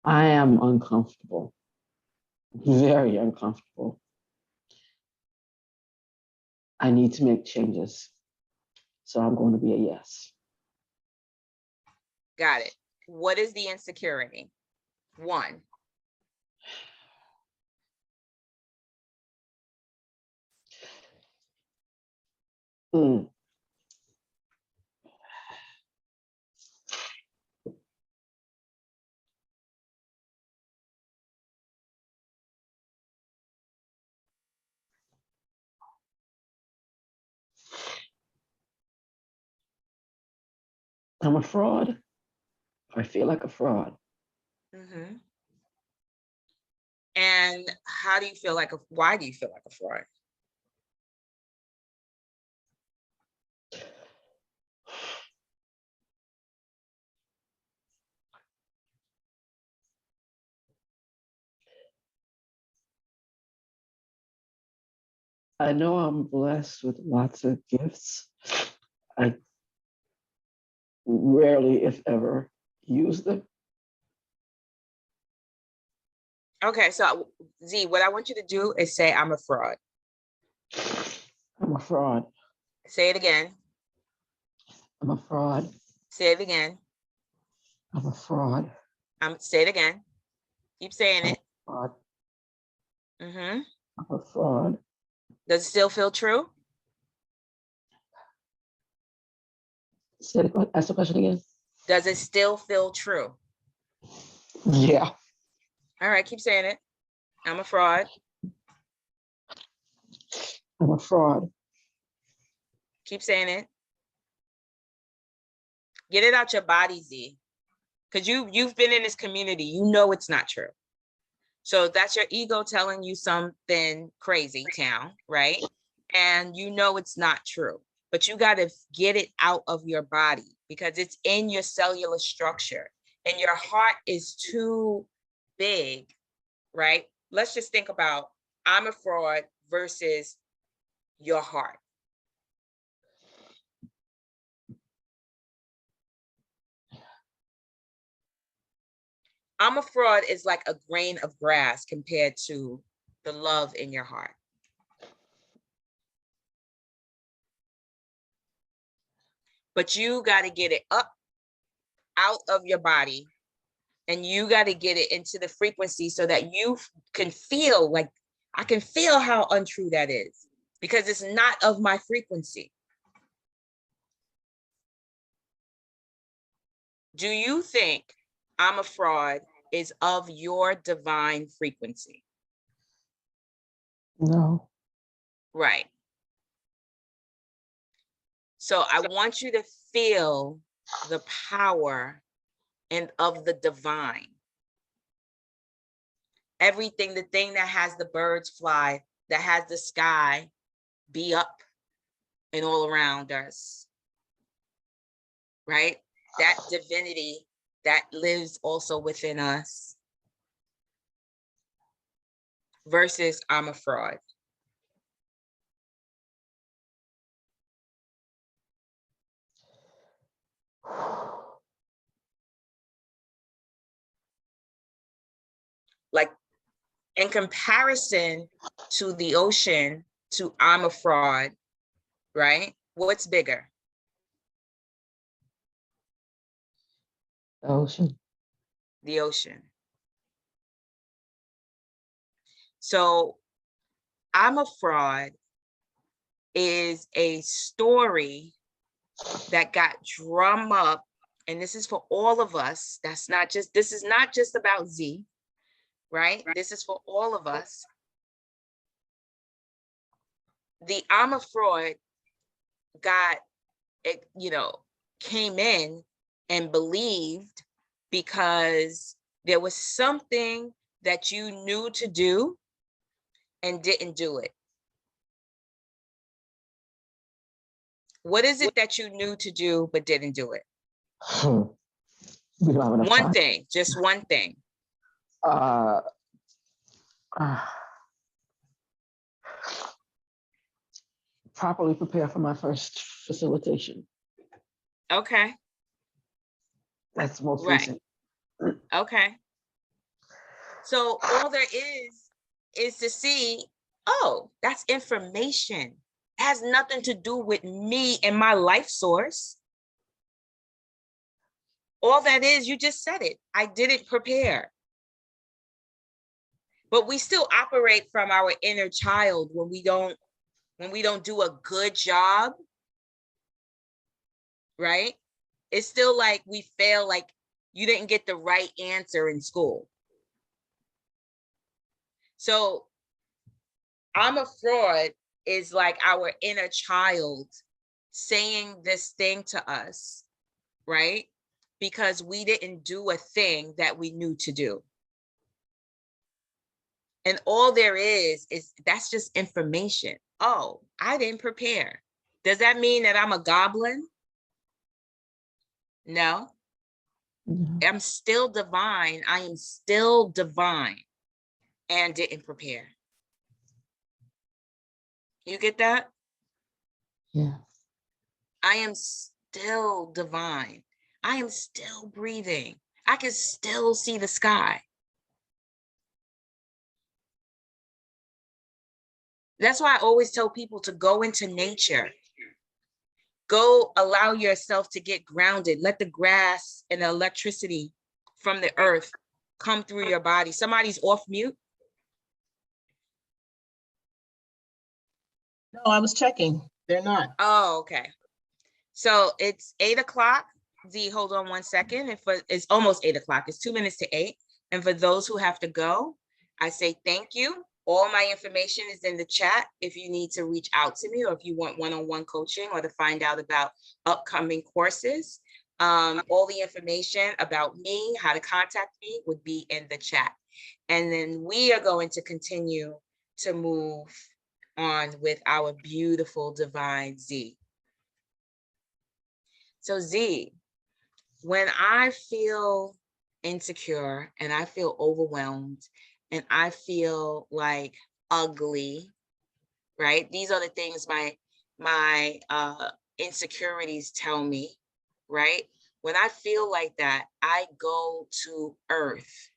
I am uncomfortable, very uncomfortable. I need to make changes. So I'm going to be a yes. Got it. What is the insecurity? One. Mm. I'm a fraud. I feel like a fraud. Mm-hmm. And how do you feel like why do you feel like a fraud? I know I'm blessed with lots of gifts. I rarely, if ever, use them. Okay, so Z, what I want you to do is say, I'm a fraud. I'm a fraud. Say it again. I'm a fraud. Say it again. I'm a fraud. Say it again. Keep saying it. Fraud. Mm-hmm. I'm a fraud. Does it still feel true? Ask the question again. Does it still feel true? Yeah. All right, keep saying it. I'm a fraud. I'm a fraud. Keep saying it. Get it out your body, Z. Because you've been in this community. You know it's not true. So that's your ego telling you something crazy, town, right? And you know it's not true. But you got to get it out of your body because it's in your cellular structure. And your heart is too big, right? Let's just think about I'm a fraud versus your heart. I'm a fraud is like a grain of grass compared to the love in your heart. But you got to get it up out of your body and you got to get it into the frequency so that you can feel like, I can feel how untrue that is because it's not of my frequency. Do you think I'm a fraud is of your divine frequency? No. Right. So I want you to feel the power and of the divine. Everything, the thing that has the birds fly, that has the sky be up and all around us. right? That divinity that lives also within us versus I'm a fraud. Like in comparison to the ocean, to I'm a fraud, right? What's bigger? The ocean. The ocean. So I'm a fraud is a story that got drum up, and this is for all of us. This is not just about Z, right? This is for all of us. The I'm a fraud got it, came in and believed because there was something that you knew to do and didn't do it. What is it that you knew to do but didn't do it? We don't have enough One time. thing, just one thing. Uh, properly prepare for my first facilitation. Okay. That's most Right. recent. Okay. So all there is to see, oh, that's information. It has nothing to do with me and my life source. All that is, you just said it. I didn't prepare. But we still operate from our inner child when we don't do a good job, right? It's still like we fail, like you didn't get the right answer in school. So I'm a fraud is like our inner child saying this thing to us, right? Because we didn't do a thing that we knew to do. And all there is that's just information. Oh, I didn't prepare. Does that mean that I'm a goblin? No. I'm still divine. I am still divine and didn't prepare. You get that? Yeah. I am still divine. I am still breathing. I can still see the sky. That's why I always tell people to go into nature. Go allow yourself to get grounded. Let the grass and the electricity from the earth come through your body. Somebody's off mute. No, I was checking. They're not. Oh, okay. So it's 8 o'clock. Z, hold on 1 second. It's almost 8 o'clock. It's 2 minutes to 8. And for those who have to go, I say thank you. All my information is in the chat if you need to reach out to me or if you want one-on-one coaching or to find out about upcoming courses. All the information about me, how to contact me would be in the chat. And then we are going to continue to move on with our beautiful divine Z. So Z, when I feel insecure and I feel overwhelmed and I feel like ugly, right? These are the things my insecurities tell me, right? When I feel like that, I go to earth.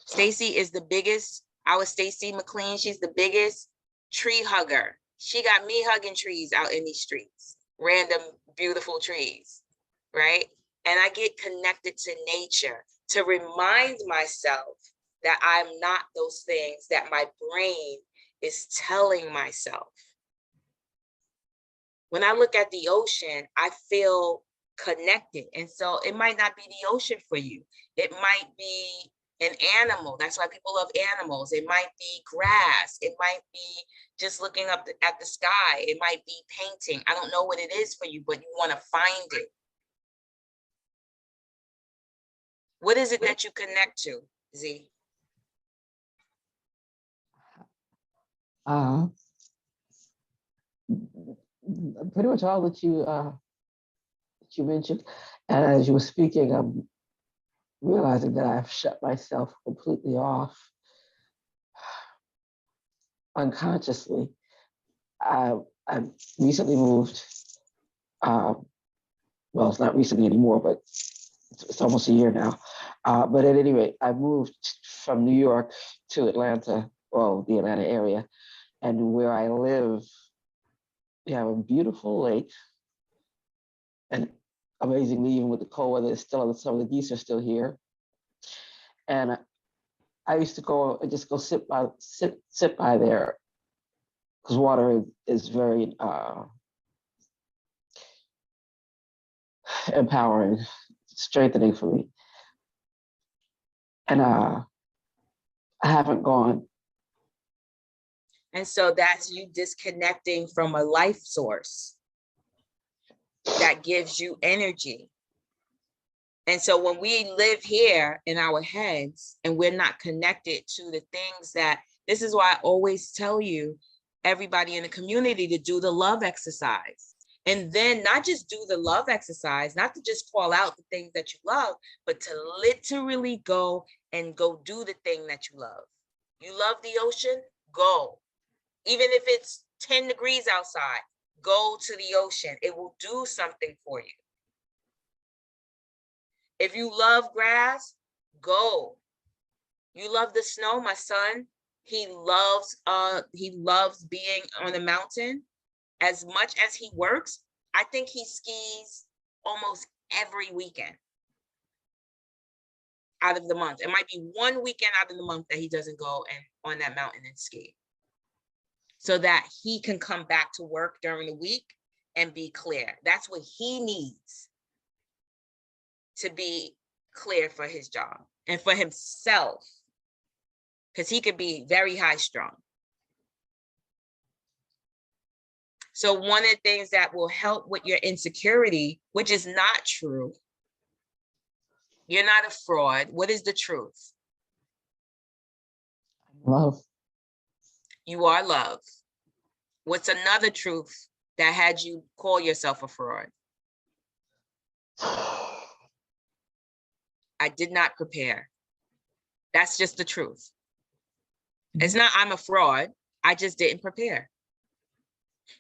Stacy is the biggest, our Stacy McLean, she's the biggest tree hugger. She got me hugging trees out in these streets, random beautiful trees, right? And I get connected to nature to remind myself that I'm not those things that my brain is telling myself. When I look at the ocean, I feel connected. And so it might not be the ocean for you. It might be an animal. That's why people love animals. It might be grass. It might be just looking up at the sky. It might be painting. I don't know what it is for you, but you want to find it. What is it that you connect to, Z? pretty much all that you mentioned. And as you were speaking, I'm realizing that I've shut myself completely off unconsciously. I recently moved. Well, it's not recently anymore, but it's almost a year now. But at any rate, I moved from New York to Atlanta, well, the Atlanta area, and where I live, we have a beautiful lake, and amazingly, even with the cold weather, it's still some of the geese are still here. And I used to go and just go sit by there because water is very empowering, strengthening for me. And I haven't gone. And so that's you disconnecting from a life source that gives you energy. And so when we live here in our heads and we're not connected to the things that, this is why I always tell you, everybody in the community, to do the love exercise. And then not just do the love exercise, not to just call out the things that you love, but to literally go do the thing that you love. You love the ocean, go. Even if it's 10 degrees outside, go to the ocean. It will do something for you. If you love grass, go. You love the snow, my son. He loves being on the mountain. As much as he works, I think he skis almost every weekend out of the month. It might be one weekend out of the month that he doesn't go and on that mountain and ski, so that he can come back to work during the week and be clear. That's what he needs to be clear for his job and for himself, because he could be very high strung. So one of the things that will help with your insecurity, which is not true, you're not a fraud. What is the truth? Love. You are love. What's another truth that had you call yourself a fraud? I did not prepare. That's just the truth. It's not I'm a fraud. I just didn't prepare.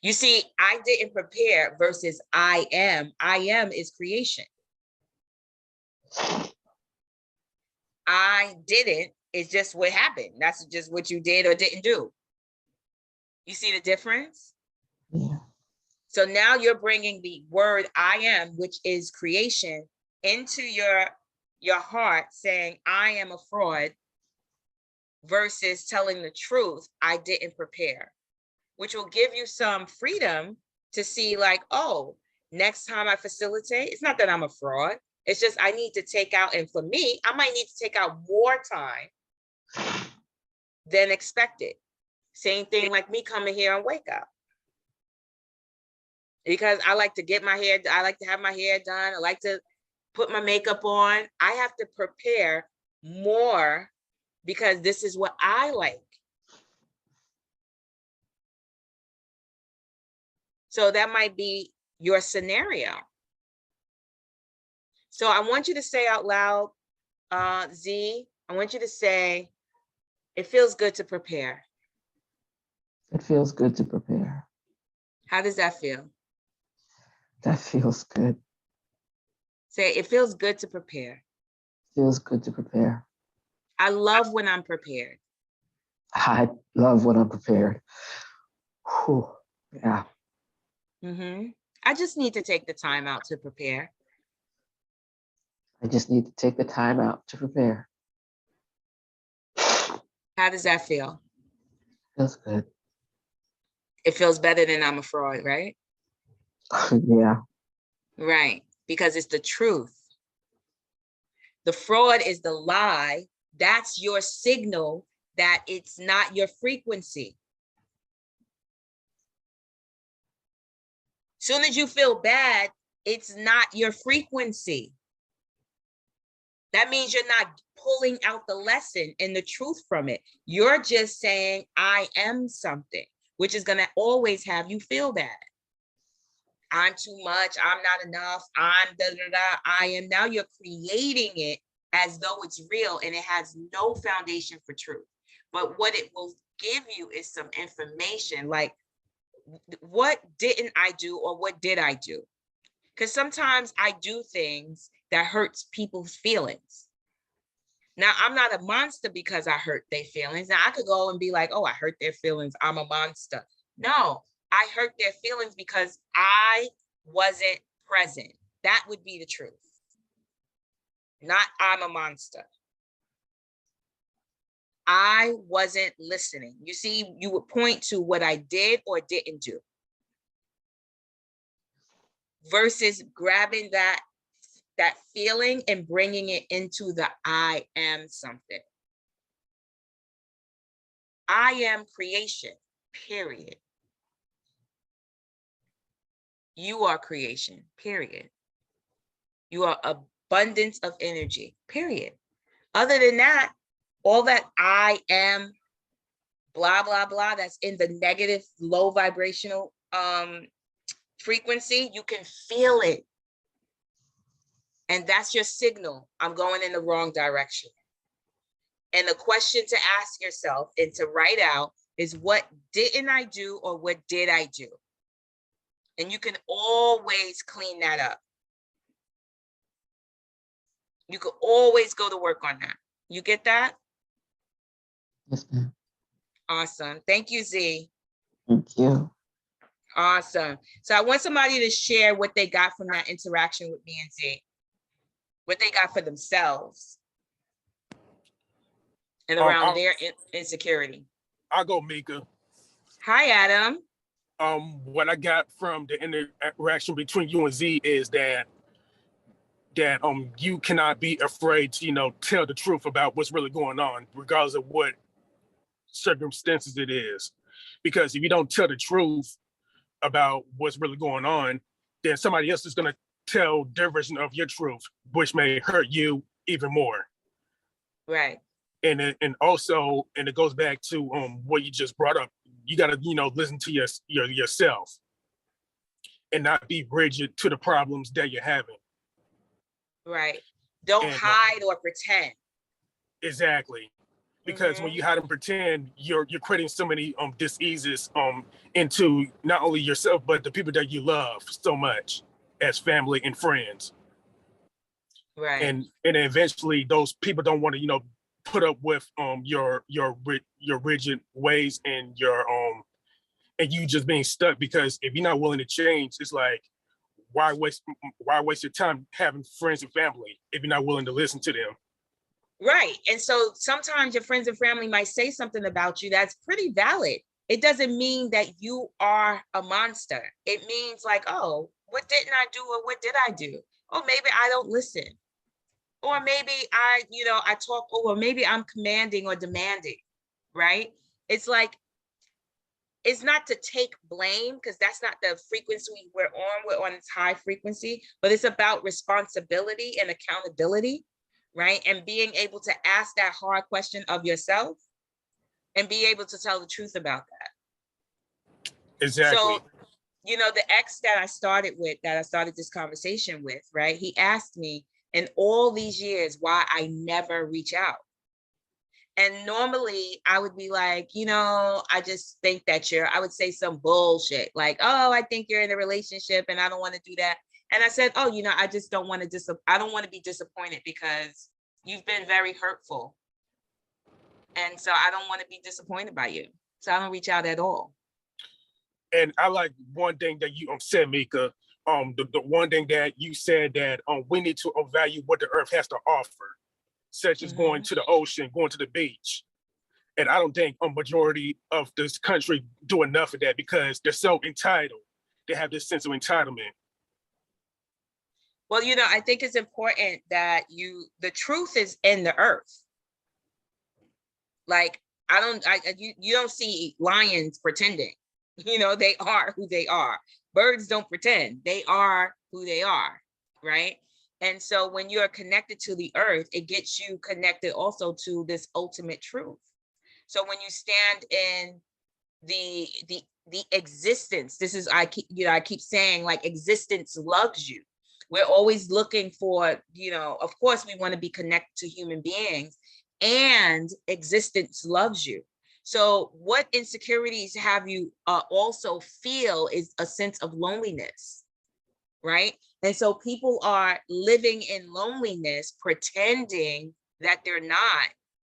You see, I didn't prepare versus I am. I am is creation. I didn't is just what happened. That's just what you did or didn't do. You see the difference? Yeah. So now you're bringing the word I am, which is creation, into your heart, saying I am a fraud, versus telling the truth, I didn't prepare, which will give you some freedom to see like, oh, next time I facilitate, it's not that I'm a fraud. It's just I need to take out, and for me, I might need to take out more time than expected. Same thing like me coming here and wake up. Because I like to get my hair, I like to have my hair done. I like to put my makeup on. I have to prepare more because this is what I like. So that might be your scenario. So I want you to say out loud, Z, I want you to say, it feels good to prepare. It feels good to prepare. How does that feel? That feels good. Say, it feels good to prepare. Feels good to prepare. I love when I'm prepared. I love when I'm prepared. Whew. Yeah. I just need to take the time out to prepare. I just need to take the time out to prepare. How does that feel? Feels good. It feels better than I'm a fraud, right? Yeah. Right, because it's the truth. The fraud is the lie. That's your signal that it's not your frequency. Soon as you feel bad, it's not your frequency. That means you're not pulling out the lesson and the truth from it. You're just saying, I am something, which is going to always have you feel bad. I'm too much, I'm not enough, I'm da da da, I am. Now you're creating it as though it's real, and it has no foundation for truth. But what it will give you is some information, like, what didn't I do, or what did I do? Because sometimes I do things that hurts people's feelings. Now, I'm not a monster because I hurt their feelings. Now, I could go and be like, oh, I hurt their feelings, I'm a monster. No, I hurt their feelings because I wasn't present. That would be the truth. Not I'm a monster. I wasn't listening. You see, you would point to what I did or didn't do, versus grabbing that feeling and bringing it into the I am something. I am creation, period. You are creation, period. You are abundance of energy, period. Other than that, all that I am, blah, blah, blah, that's in the negative, low vibrational frequency, you can feel it. And that's your signal. I'm going in the wrong direction. And the question to ask yourself and to write out is, what didn't I do, or what did I do? And you can always clean that up. You could always go to work on that. You get that? Yes, ma'am. Awesome. Thank you, Z. Thank you. Awesome. So I want somebody to share what they got from that interaction with me and Z, what they got for themselves and around their insecurity. I'll go, Meika. Hi, Adam. What I got from the interaction between you and Z is that you cannot be afraid to tell the truth about what's really going on, regardless of what circumstances it is. Because if you don't tell the truth about what's really going on, then somebody else is going to tell their version of your truth, which may hurt you even more. Right. And also it goes back to what you just brought up. You got to listen to yourself and not be rigid to the problems that you're having. Right. Don't hide or pretend. Exactly. Because when you hide and pretend, you're creating so many diseases into not only yourself, but the people that you love so much as family and friends. Right. And eventually those people don't want to put up with your rigid ways and and you just being stuck, because if you're not willing to change, it's like, why waste your time having friends and family if you're not willing to listen to them? Right. And so sometimes your friends and family might say something about you that's pretty valid. It doesn't mean that you are a monster. It means like, oh, what didn't I do, or what did I do? Oh, maybe I don't listen. Or maybe I talk over, maybe I'm commanding or demanding, right? It's like, it's not to take blame, because that's not the frequency we're on. We're on this high frequency, but it's about responsibility and accountability, right? And being able to ask that hard question of yourself and be able to tell the truth about that. Exactly. So, the ex that I started this conversation with, right? He asked me in all these years why I never reach out. And normally I would be like, I just think that I would say some bullshit like, oh, I think you're in a relationship and I don't want to do that. And I said, oh, I just don't want to I don't want to be disappointed because you've been very hurtful. And so I don't want to be disappointed by you. So I don't reach out at all. And I like one thing that you said, Meika. The one thing that you said, that we need to value what the earth has to offer, such as going to the ocean, going to the beach. And I don't think a majority of this country do enough of that, because they're so entitled. They have this sense of entitlement. Well, I think it's important that the truth is in the earth. Like, you don't see lions pretending. They are who they are. Birds don't pretend. They are who they are, right? And so when you're connected to the earth, it gets you connected also to this ultimate truth. So when you stand in the the existence. This is, I keep saying, like, existence loves you. We're always looking for, of course we want to be connected to human beings, and existence loves you. So what insecurities have you also feel is a sense of loneliness, right? And so people are living in loneliness, pretending that they're not,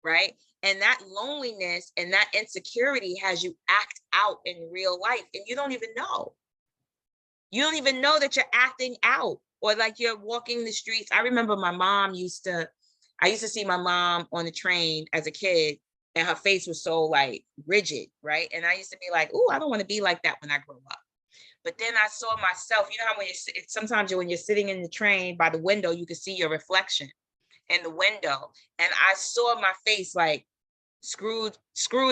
right? And that loneliness and that insecurity has you act out in real life, and you don't even know. You don't even know that you're acting out, or like you're walking the streets. I remember my mom I used to see my mom on the train as a kid, and her face was so like rigid, right? And I used to be like, oh, I don't want to be like that when I grow up. But then I saw myself, you know how when sometimes when you're sitting in the train by the window, you can see your reflection in the window. And I saw my face like screwed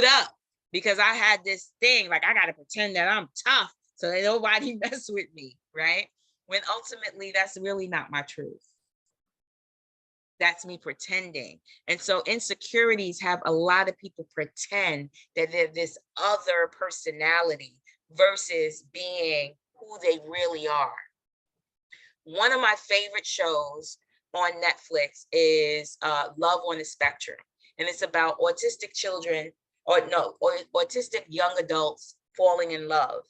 up, because I had this thing, like, I got to pretend that I'm tough so that nobody mess with me, right? When ultimately that's really not my truth. That's me pretending. And so insecurities have a lot of people pretend that they're this other personality versus being who they really are. One of my favorite shows on Netflix is Love on the Spectrum. And it's about autistic children, or autistic young adults falling in love.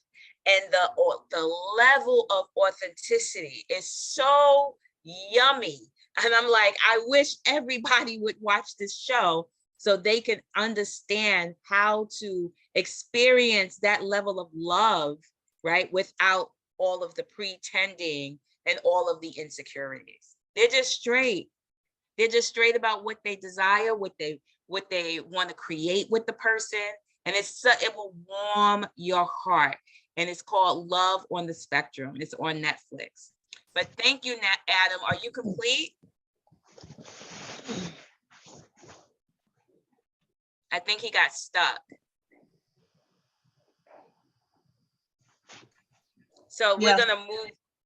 And the level of authenticity is so yummy. And I'm like, I wish everybody would watch this show so they can understand how to experience that level of love, right? Without all of the pretending and all of the insecurities. They're just straight. They're just straight about what they desire, what they want to create with the person. And it will warm your heart. And it's called Love on the Spectrum. It's on Netflix. But thank you, Adam. Are you complete? I think he got stuck. So Yeah.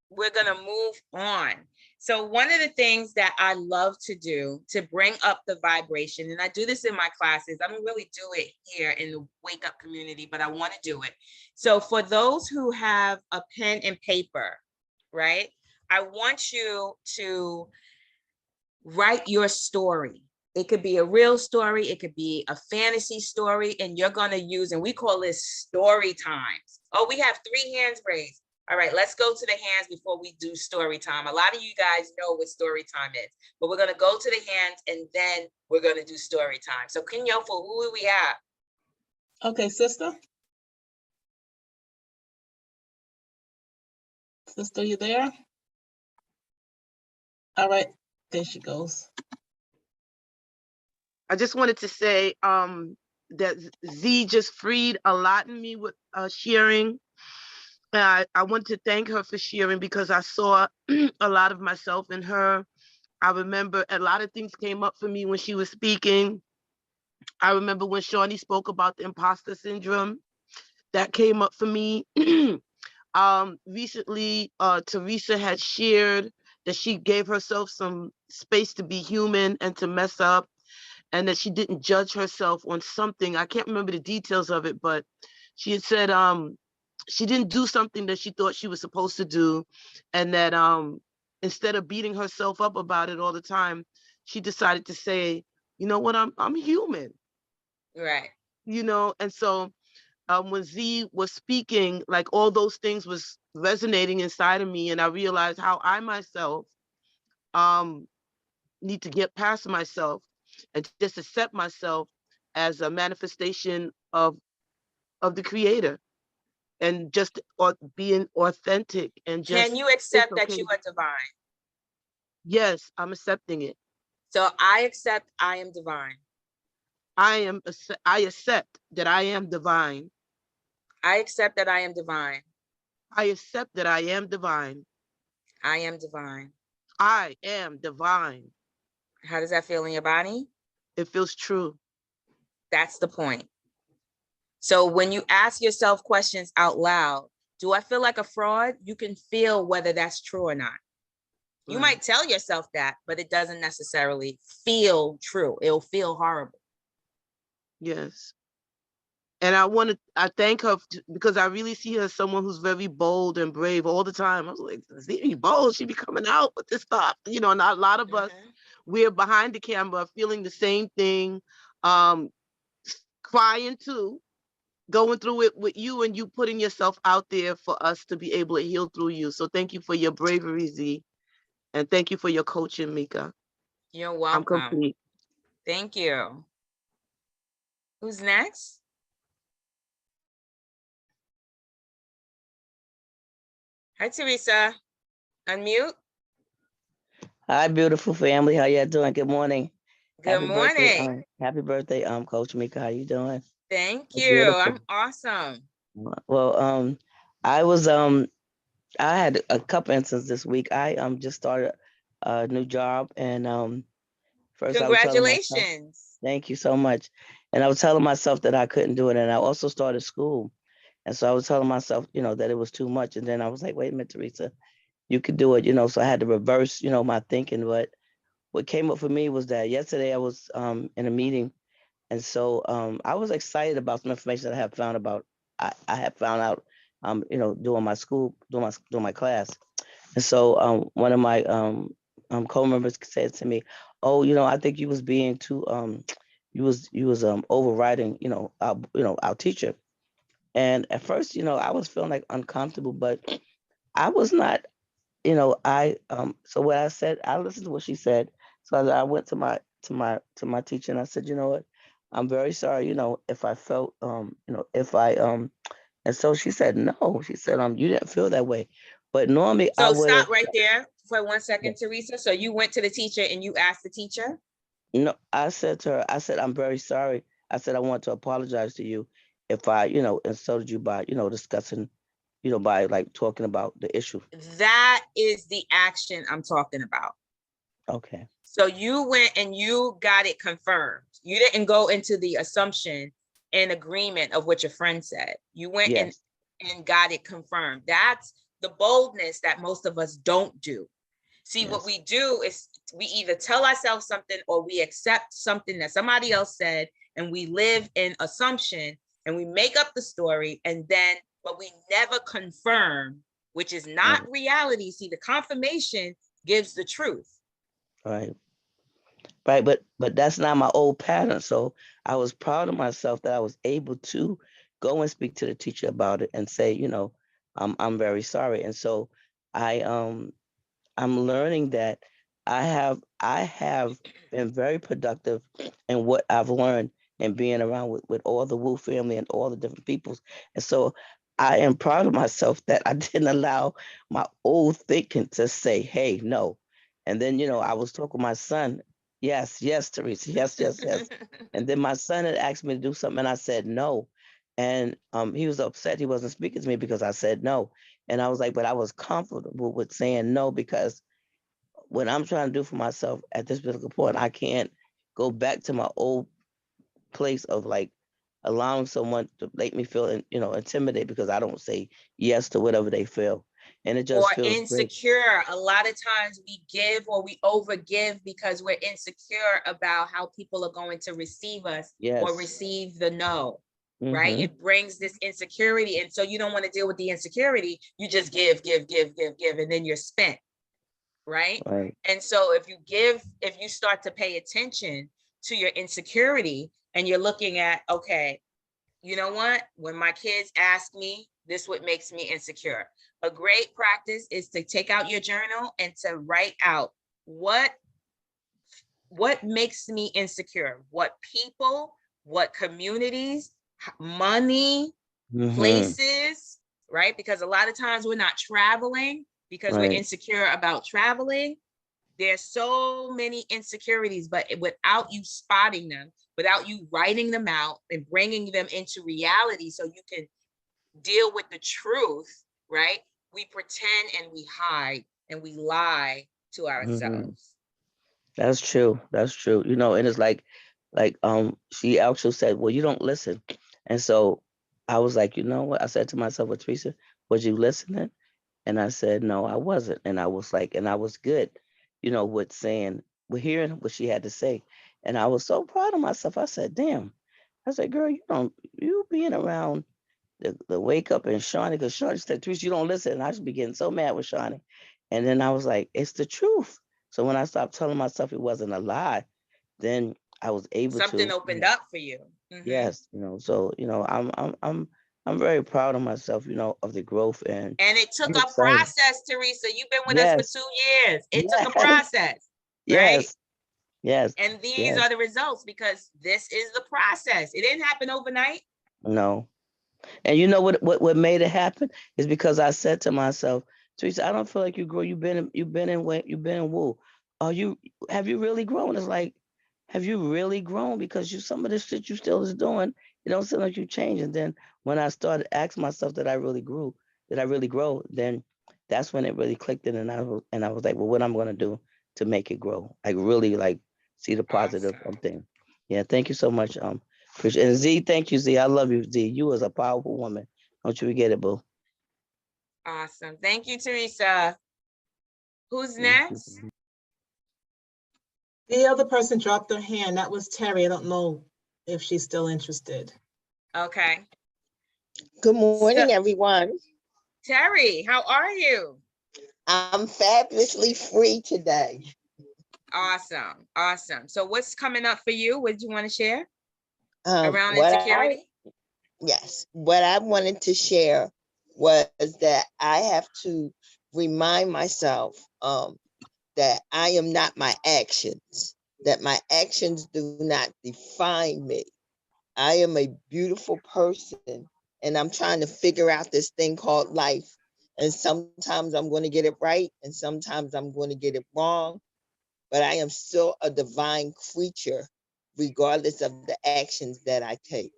we're gonna move on. So one of the things that I love to do to bring up the vibration, and I do this in my classes, I don't really do it here in the Wake Up community, but I want to do it. So for those who have a pen and paper, right? I want you to write your story. It could be a real story, it could be a fantasy story, and you're gonna use, and we call this story times. Oh, we have 3 hands raised. All right, let's go to the hands before we do story time. A lot of you guys know what story time is, but we're gonna go to the hands and then we're gonna do story time. So Kenyofu, who do we have? Okay, sister. Sister, you there? All right, there she goes. I just wanted to say that Z just freed a lot in me with sharing. I want to thank her for sharing, because I saw a lot of myself in her. I remember a lot of things came up for me when she was speaking. I remember when Shawnee spoke about the imposter syndrome. That came up for me. Recently, Teresa had shared that she gave herself some space to be human and to mess up, and that she didn't judge herself on something. I can't remember the details of it, but she had said she didn't do something that she thought she was supposed to do, and that instead of beating herself up about it all the time, she decided to say, you know what, I'm human. Right. And so when Z was speaking, like, all those things was resonating inside of me, and I realized how I myself need to get past myself and just accept myself as a manifestation of the Creator, and just being authentic, and just, Can you it's accept that okay. you are divine? Yes, I'm accepting it. So I accept I am divine. I accept that I am divine. I accept that I am divine. I accept that I am divine. I am divine. I am divine. How does that feel in your body? It feels true. That's the point. So when you ask yourself questions out loud, do I feel like a fraud? You can feel whether that's true or not. You might tell yourself that, but it doesn't necessarily feel true. It'll feel horrible. Yes. And I thank her because I really see her as someone who's very bold and brave all the time. I was like, see, bold, she be coming out with this stuff. And a lot of us, we're behind the camera feeling the same thing, um, crying too, going through it with you, and you putting yourself out there for us to be able to heal through you. So thank you for your bravery, Z. And thank you for your coaching, Meika. You're I'm welcome. complete. Thank you. Who's next? Hi, Teresa. Unmute. Hi, beautiful family. How y'all doing? Good morning. Good morning. Happy birthday, Coach Meika. How you doing? Thank you. Beautiful. I'm awesome. Well, I was I had a couple instances this week. I just started a new job, and first I was telling myself, Congratulations. thank you so much, and I was telling myself that I couldn't do it, and I also started school, and so I was telling myself, that it was too much, and then I was like, wait a minute, Teresa, you could do it, so I had to reverse, my thinking, but what came up for me was that yesterday I was in a meeting, and so I was excited about some information that I had found about. I had found out, doing my school, doing my class, and so one of my co-members said to me, "Oh, I think you was being too you was overriding, our teacher." And at first, I was feeling like uncomfortable, but I was not I so what I said, I listened to what she said. So I went to my teacher and I said, you know what, I'm very sorry, if I felt if I and so she said no. She said, you didn't feel that way. But normally I So would have stop right there for 1 second, Teresa. So you went to the teacher and you asked the teacher? no, I said to her, I said, I'm very sorry. I said I want to apologize to you if I, insulted you by, discussing, by like talking about the issue. That is the action I'm talking about. Okay. So you went and you got it confirmed. You didn't go into the assumption and agreement of what your friend said. You went Yes. and got it confirmed. That's the boldness that most of us don't do. See, Yes. what we do is we either tell ourselves something or we accept something that somebody else said, and we live in assumption and we make up the story, and then, but we never confirm, which is not Right. reality. See, the confirmation gives the truth. Right. Right, but that's not my old pattern. So I was proud of myself that I was able to go and speak to the teacher about it and say, I'm very sorry. And so I I'm learning that I have been very productive in what I've learned and being around with all the Wu family and all the different peoples. And so I am proud of myself that I didn't allow my old thinking to say, hey, no. And then, I was talking with my son. Yes, yes, Teresa. Yes, yes, yes. And then my son had asked me to do something and I said no. And he was upset he wasn't speaking to me because I said no. And I was like, but I was comfortable with saying no because what I'm trying to do for myself at this particular point, I can't go back to my old place of like allowing someone to make me feel, intimidated because I don't say yes to whatever they feel. And it Or just feels great. insecure. A lot of times we give or we overgive because we're insecure about how people are going to receive us or Yes. receive the no. Right? Mm-hmm. It brings this insecurity. And so you don't want to deal with the insecurity. You just give, and then you're spent. Right? Right. And so if you start to pay attention to your insecurity and you're looking at, okay, you know what? When my kids ask me, this what makes me insecure. A great practice is to take out your journal and to write out what makes me insecure, what people, what communities, money, places, right? Because a lot of times we're not traveling because we're insecure about traveling. There's so many insecurities, but without you spotting them, without you writing them out and bringing them into reality so you can deal with the truth, right? We pretend and we hide and we lie to ourselves. That's true. That's true. And it's like she actually said, well, you don't listen. And so I was like, you know what? I said to myself, well, Teresa, was you listening? And I said, no, I wasn't. And I was like, and I was good, with saying, with hearing what she had to say. And I was so proud of myself. I said, damn, I said, girl, you being around the wake up and Shawnee, because Shawnee said, Teresa, you don't listen. And I just be getting so mad with Shawnee. And then I was like, it's the truth. So when I stopped telling myself it wasn't a lie, then I was able Something to, opened up for you. yes, so I'm very proud of myself, of the growth, and And it I'm took a excited. process, Teresa. You've been with us for Yes, 2 years. It took a yes, process, right? yes, yes, And these yes. are the results because this is the process. It didn't happen overnight. No. And you know what made it happen is because I said to myself, Teresa, I don't feel like you grow. You've been in wool. Have you really grown? It's like, have you really grown? Because some of the shit you still is doing, it don't seem like you changed. And then when I started asking myself that I really grow, then that's when it really clicked in, and I was like, well, what I'm gonna do to make it grow? Like really like see the positive Awesome. thing. Yeah, thank you so much. Appreciate and Z, thank you, Z. I love you, Z. You was a powerful woman. Don't you forget it, boo. Awesome. Thank you, Teresa. Who's Thank next? you. The other person dropped their hand. That was Terry. I don't know if she's still interested. Okay. Good morning, So, everyone. Terry, how are you? I'm fabulously free today. Awesome. Awesome. So what's coming up for you? What do you want to share around insecurity? What I wanted to share was that I have to remind myself that I am not my actions, that my actions do not define me. I am a beautiful person, and I'm trying to figure out this thing called life. And sometimes I'm going to get it right, and sometimes I'm going to get it wrong. But I am still a divine creature, regardless of the actions that I take.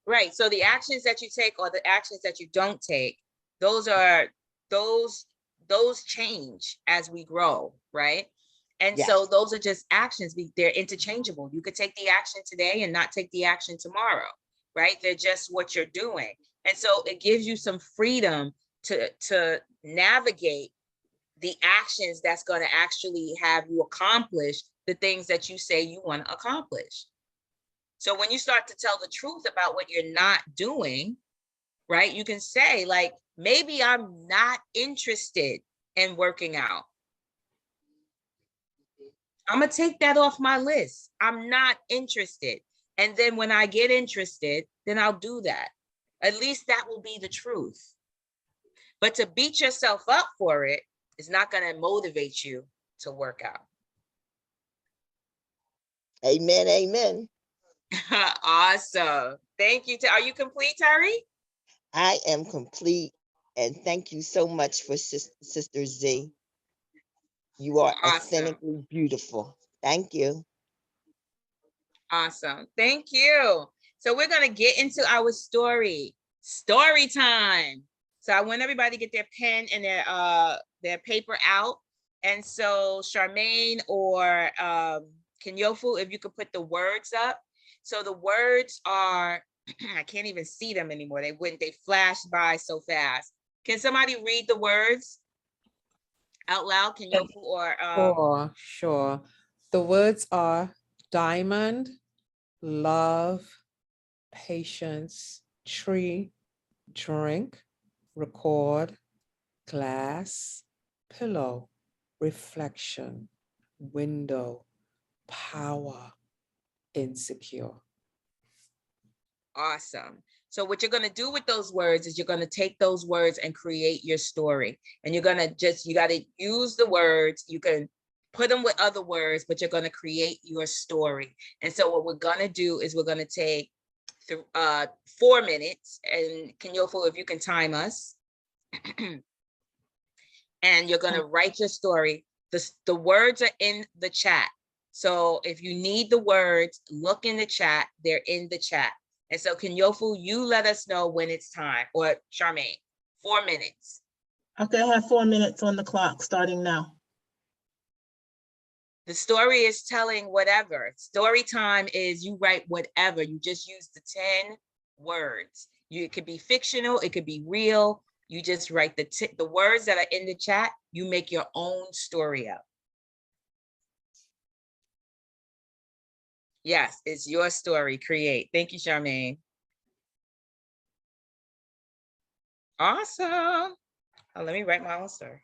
Right. So the actions that you take or the actions that you don't take, those change as we grow, right? And Yes. so those are just actions. They're interchangeable. You could take the action today and not take the action tomorrow, right? They're just what you're doing. And so it gives you some freedom to navigate the actions that's going to actually have you accomplish the things that you say you want to accomplish. So when you start to tell the truth about what you're not doing, right, you can say, like, maybe I'm not interested in working out. I'm going to take that off my list. I'm not interested. And then when I get interested, then I'll do that. At least that will be the truth. But to beat yourself up for it is not going to motivate you to work out. Amen, amen. Awesome. Thank you. Are you complete, Terry? I am complete. And thank you so much for Sister Z. You are Awesome. authentically beautiful. Thank you. Awesome. Thank you. So we're going to get into our story time. So I want everybody to get their pen and their paper out. And so Charmaine or Kenyofu, if you could put the words up. So the words are, I can't even see them anymore. They flashed by so fast. Can somebody read the words out loud? Kenyofu or Sure. The words are diamond, love, patience, tree, drink, record, glass, pillow, reflection, window, power, insecure. Awesome. So what you're going to do with those words is you're going to take those words and create your story. And you're going to you got to use the words. You can put them with other words, but you're going to create your story. And so what we're going to do is we're going to take 4 minutes. And Kenyofu, if you can time us. And you're going to write your story. The words are in the chat. So if you need the words, look in the chat. They're in the chat. And so Kenyofu, you let us know when it's time, or Charmaine, 4 minutes. Okay, I have 4 minutes on the clock starting now. The story is telling whatever. Story time is you write whatever. You just use the 10 words. It could be fictional, it could be real. You just write the words that are in the chat. You make your own story up. Yes, it's your story. Create. Thank you, Charmaine. Awesome. Oh, let me write my own story.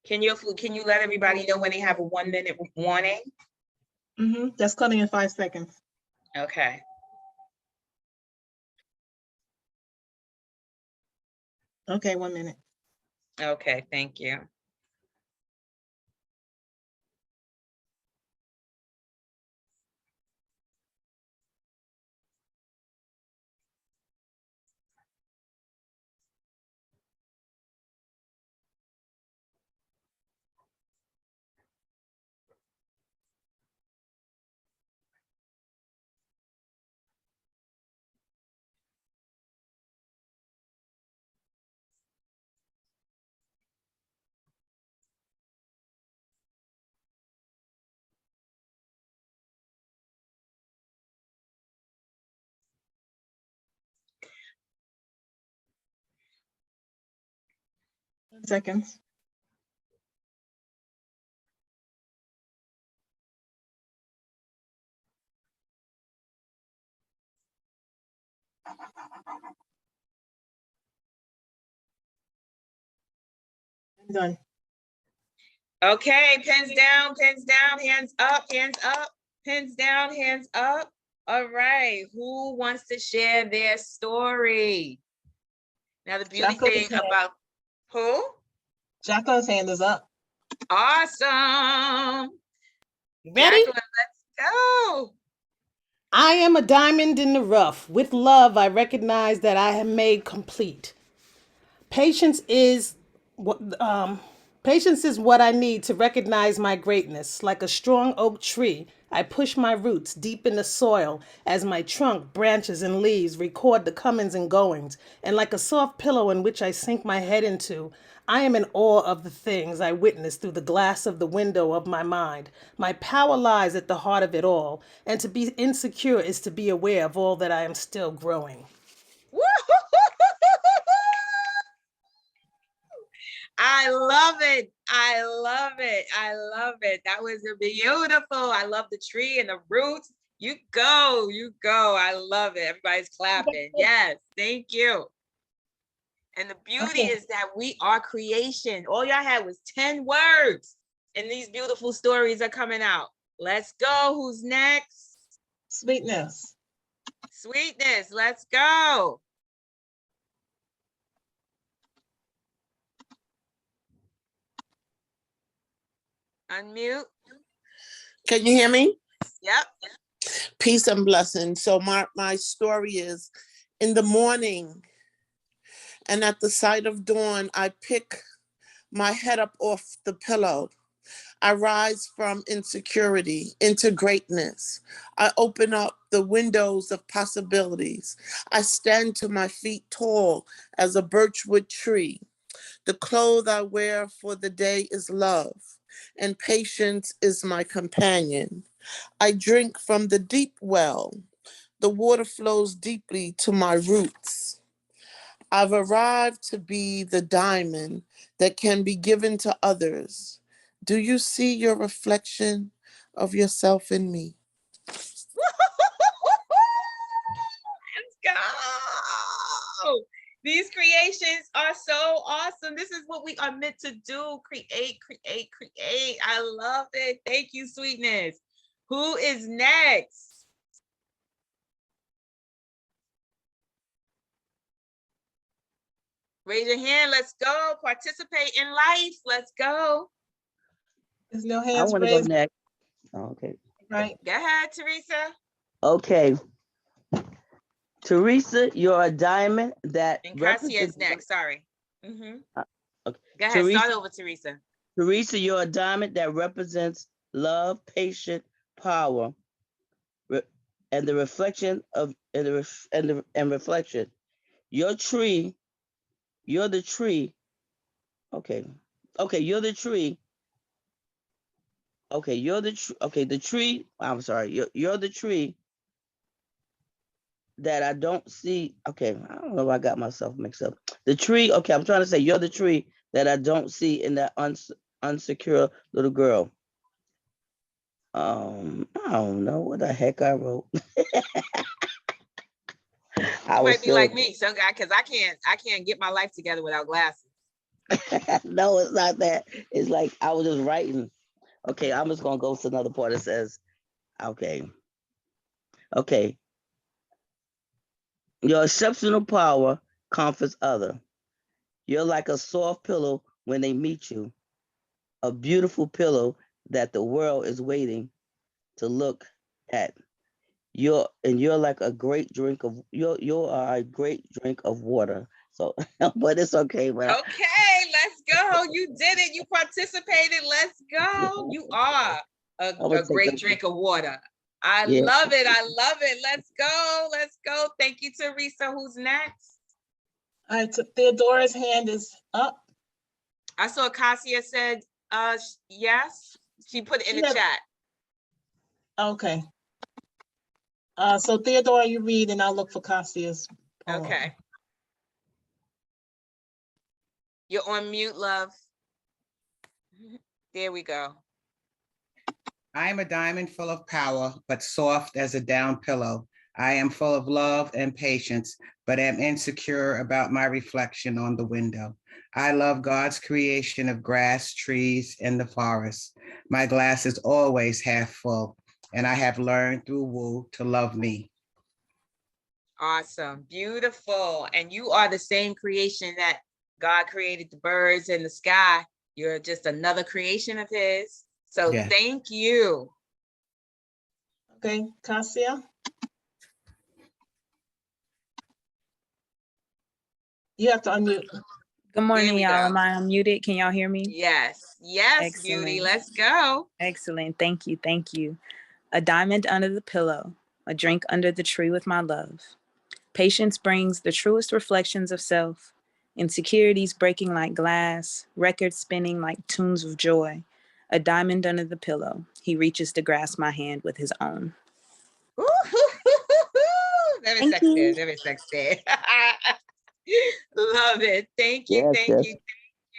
Can you let everybody know when they have a 1-minute warning? That's coming in 5 seconds. Okay. Okay, 1 minute. Okay, thank you. Seconds. I'm done. Okay, pens down, hands up, pens down, hands up. All right, who wants to share their story? Now, the beauty thing about who? Jacqueline's hand is up. Awesome. Ready? Jacqueline, let's go. I am a diamond in the rough. With love, I recognize that I am made complete. Patience is what patience is what I need to recognize my greatness. Like a strong oak tree, I push my roots deep in the soil as my trunk, branches, and leaves record the comings and goings. And like a soft pillow in which I sink my head into, I am in awe of the things I witness through the glass of the window of my mind. My power lies at the heart of it all, and to be insecure is to be aware of all that I am still growing. I love it. I love it. I love it. That was beautiful. I love the tree and the roots. You go. You go. I love it. Everybody's clapping. Yes. Thank you. And the beauty is that we are creation. All y'all had was 10 words, and these beautiful stories are coming out. Let's go. Who's next? Sweetness. Sweetness. Let's go. Unmute. Can you hear me? Yep. Peace and blessings. So my story is, in the morning and at the sight of dawn, I pick my head up off the pillow. I rise from insecurity into greatness. I open up the windows of possibilities. I stand to my feet tall as a birchwood tree. The clothes I wear for the day is love, and patience is my companion. I drink from the deep well. The water flows deeply to my roots. I've arrived to be the diamond that can be given to others. Do you see your reflection of yourself in me? Let's go. These creations are so awesome. This is what we are meant to do. Create, create, create. I love it. Thank you, Sweetness. Who is next? Raise your hand. Let's go. Participate in life. Let's go. There's no I hands want to go raised, next. Okay. right? Go ahead, Teresa. Okay. Teresa, you're a diamond that And Cassia is represents. next. Sorry. Okay. Okay. Go ahead. Teresa, Start over, Teresa. Teresa, you're a diamond that represents love, patience, power, and the reflection of and reflection. Your tree, you're the tree. Okay. Okay, you're the tree. Okay, you're the okay, the tree. I'm sorry. You're the tree that I don't see. Okay, I don't know if I got myself mixed up. The tree, okay, I'm trying to say you're the tree that I don't see in that unsecure little girl. I don't know what the heck I wrote. I You was might be like still me, some guy, because I can't get my life together without glasses. no, it's not that. It's like I was just writing. Okay, I'm just gonna go to another part that says, okay. Okay. Your exceptional power comforts other. You're like a soft pillow when they meet you, a beautiful pillow that the world is waiting to look at. You're like a great drink of you are a great drink of water. So, but it's okay. But Okay, let's go. You did it. You participated. Let's go. You are a great drink of water. I yeah. love it. I love it. Let's go. Let's go. Thank you, Teresa. Who's next? All right, so Theodora's hand is up. I saw Cassia said yes. She put it in the chat. Okay. So Theodora, you read and I'll look for Cassia's poem. Okay. You're on mute, love. There we go. I am a diamond full of power, but soft as a down pillow. I am full of love and patience, but am insecure about my reflection on the window. I love God's creation of grass, trees, and the forest. My glass is always half full, and I have learned through Wu to love me. Awesome. Beautiful. And you are the same creation that God created the birds and the sky. You're just another creation of his. So Yes. Thank you. Okay, Cassia. You have to unmute. Good morning, y'all. Am I unmuted? Can y'all hear me? Yes. Yes, Excellent. Beauty. Let's go. Excellent. Thank you. Thank you. A diamond under the pillow, a drink under the tree with my love. Patience brings the truest reflections of self. Insecurities breaking like glass, records spinning like tunes of joy. A diamond under the pillow. He reaches to grasp my hand with his own. Very Thank sexy. you. Very sexy. Love it. Thank you. Yes, Thank yes. you. Thank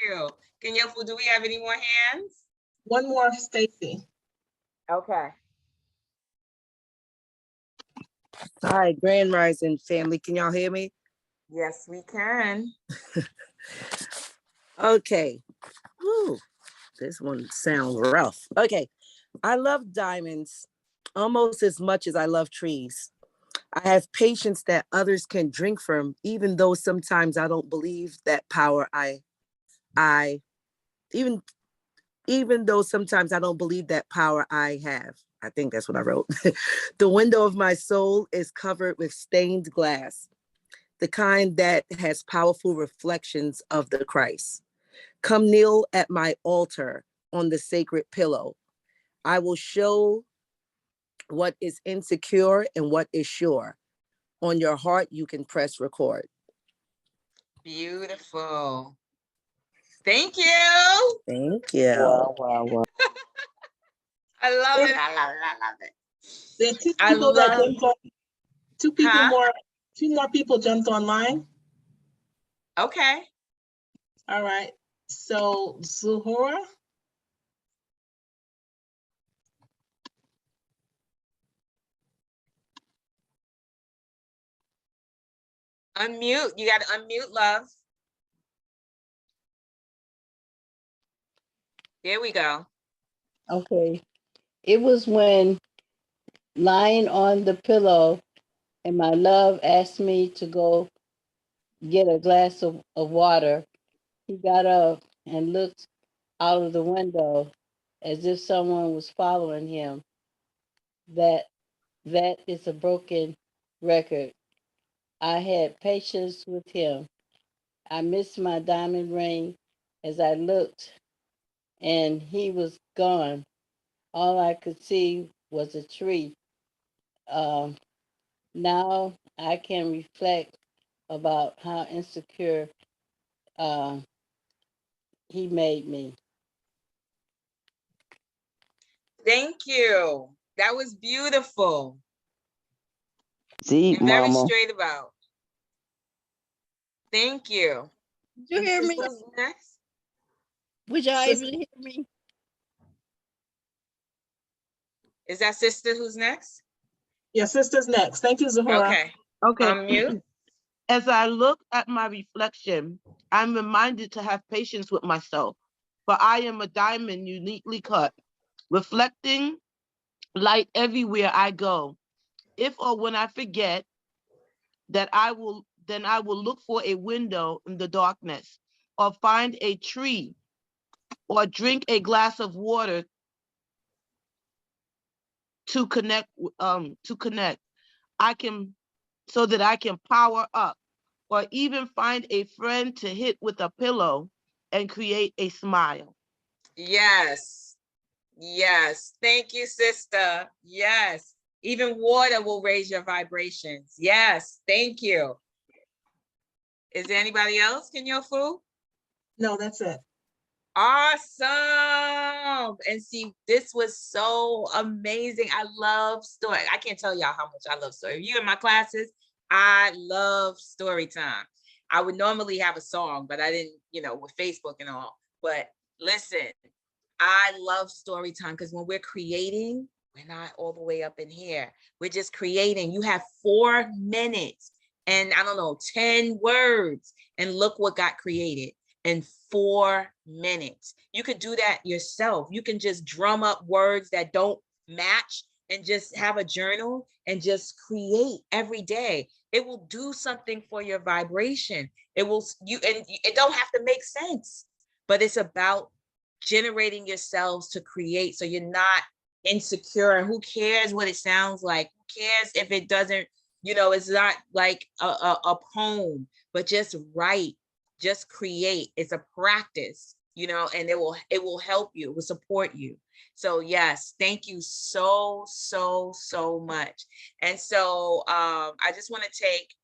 you. Kenyafu, do we have any more hands? One more, Stacy. Okay. Hi, Grand Rising family. Can y'all hear me? Yes, we can. Okay. Whew, this one sounds rough. Okay. I love diamonds almost as much as I love trees. I have patience that others can drink from, even though sometimes I don't believe that power I even even though sometimes I don't believe that power I have. I think that's what I wrote. The window of my soul is covered with stained glass, the kind that has powerful reflections of the Christ. Come kneel at my altar on the sacred pillow. I will show what is insecure and what is sure. On your heart, you can press record. Beautiful. Thank you. Thank you. Wow, wow, wow. I love There, it. I love it. I love it. there are two I people that love, jumped on, huh? two more people jumped online. Okay. All right. So Zuhura. Unmute. You got to unmute, love. There we go. Okay. It was when lying on the pillow and my love asked me to go get a glass of water. He got up and looked out of the window as if someone was following him. That that is a broken record. I had patience with him. I missed my diamond ring as I looked and he was gone. All I could see was a tree. Um, Now I can reflect about how insecure uh, he made me. Thank you. That was beautiful See, and very mama. straight about. Thank you. Did you hear me? Who's next? Was y'all Sis- able to hear me? Is that sister who's next? Your sister's next. Thank you, Zuhura. Okay. Okay. Unmute. As I look at my reflection, I'm reminded to have patience with myself, for I am a diamond uniquely cut, reflecting light everywhere I go. If or when I forget that then I will look for a window in the darkness, or find a tree, or drink a glass of water to connect. I can so that I can power up, or even find a friend to hit with a pillow and create a smile. Yes. Yes. Thank you, sister. Yes. Even water will raise your vibrations. Yes. Thank you. Is there anybody else, Kenyofu? No, that's it. Awesome. And see, this was so amazing. I love story. I can't tell y'all how much I love story. You in my classes, I love story time. I would normally have a song, but I didn't, with Facebook and all. But listen, I love story time because when we're creating, we're not all the way up in here. We're just creating. You have 4 minutes and I don't know, 10 words, and look what got created in 4 minutes. You could do that yourself. You can just drum up words that don't match and just have a journal and just create every day. It will do something for your vibration. It will, and it don't have to make sense, but it's about generating yourselves to create so you're not insecure. And who cares what it sounds like? Who cares if it doesn't, it's not like a poem, but just write, just create. It's a practice, and it will help you, it will support you. So yes, thank you so much. And so I just want to take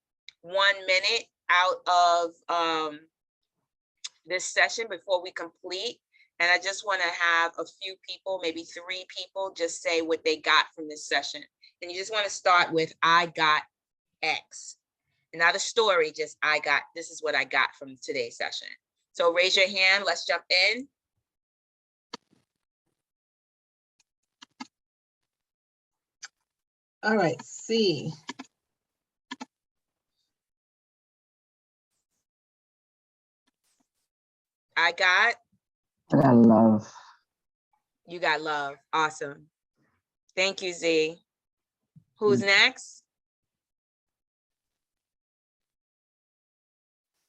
1 minute out of this session before we complete. And I just want to have a few people, maybe 3 people, just say what they got from this session. And you just want to start with, I got X. Not a story, just this is what I got from today's session. So raise your hand, let's jump in. All right, C. I got love. You got love. Awesome. Thank you, Z. Who's next?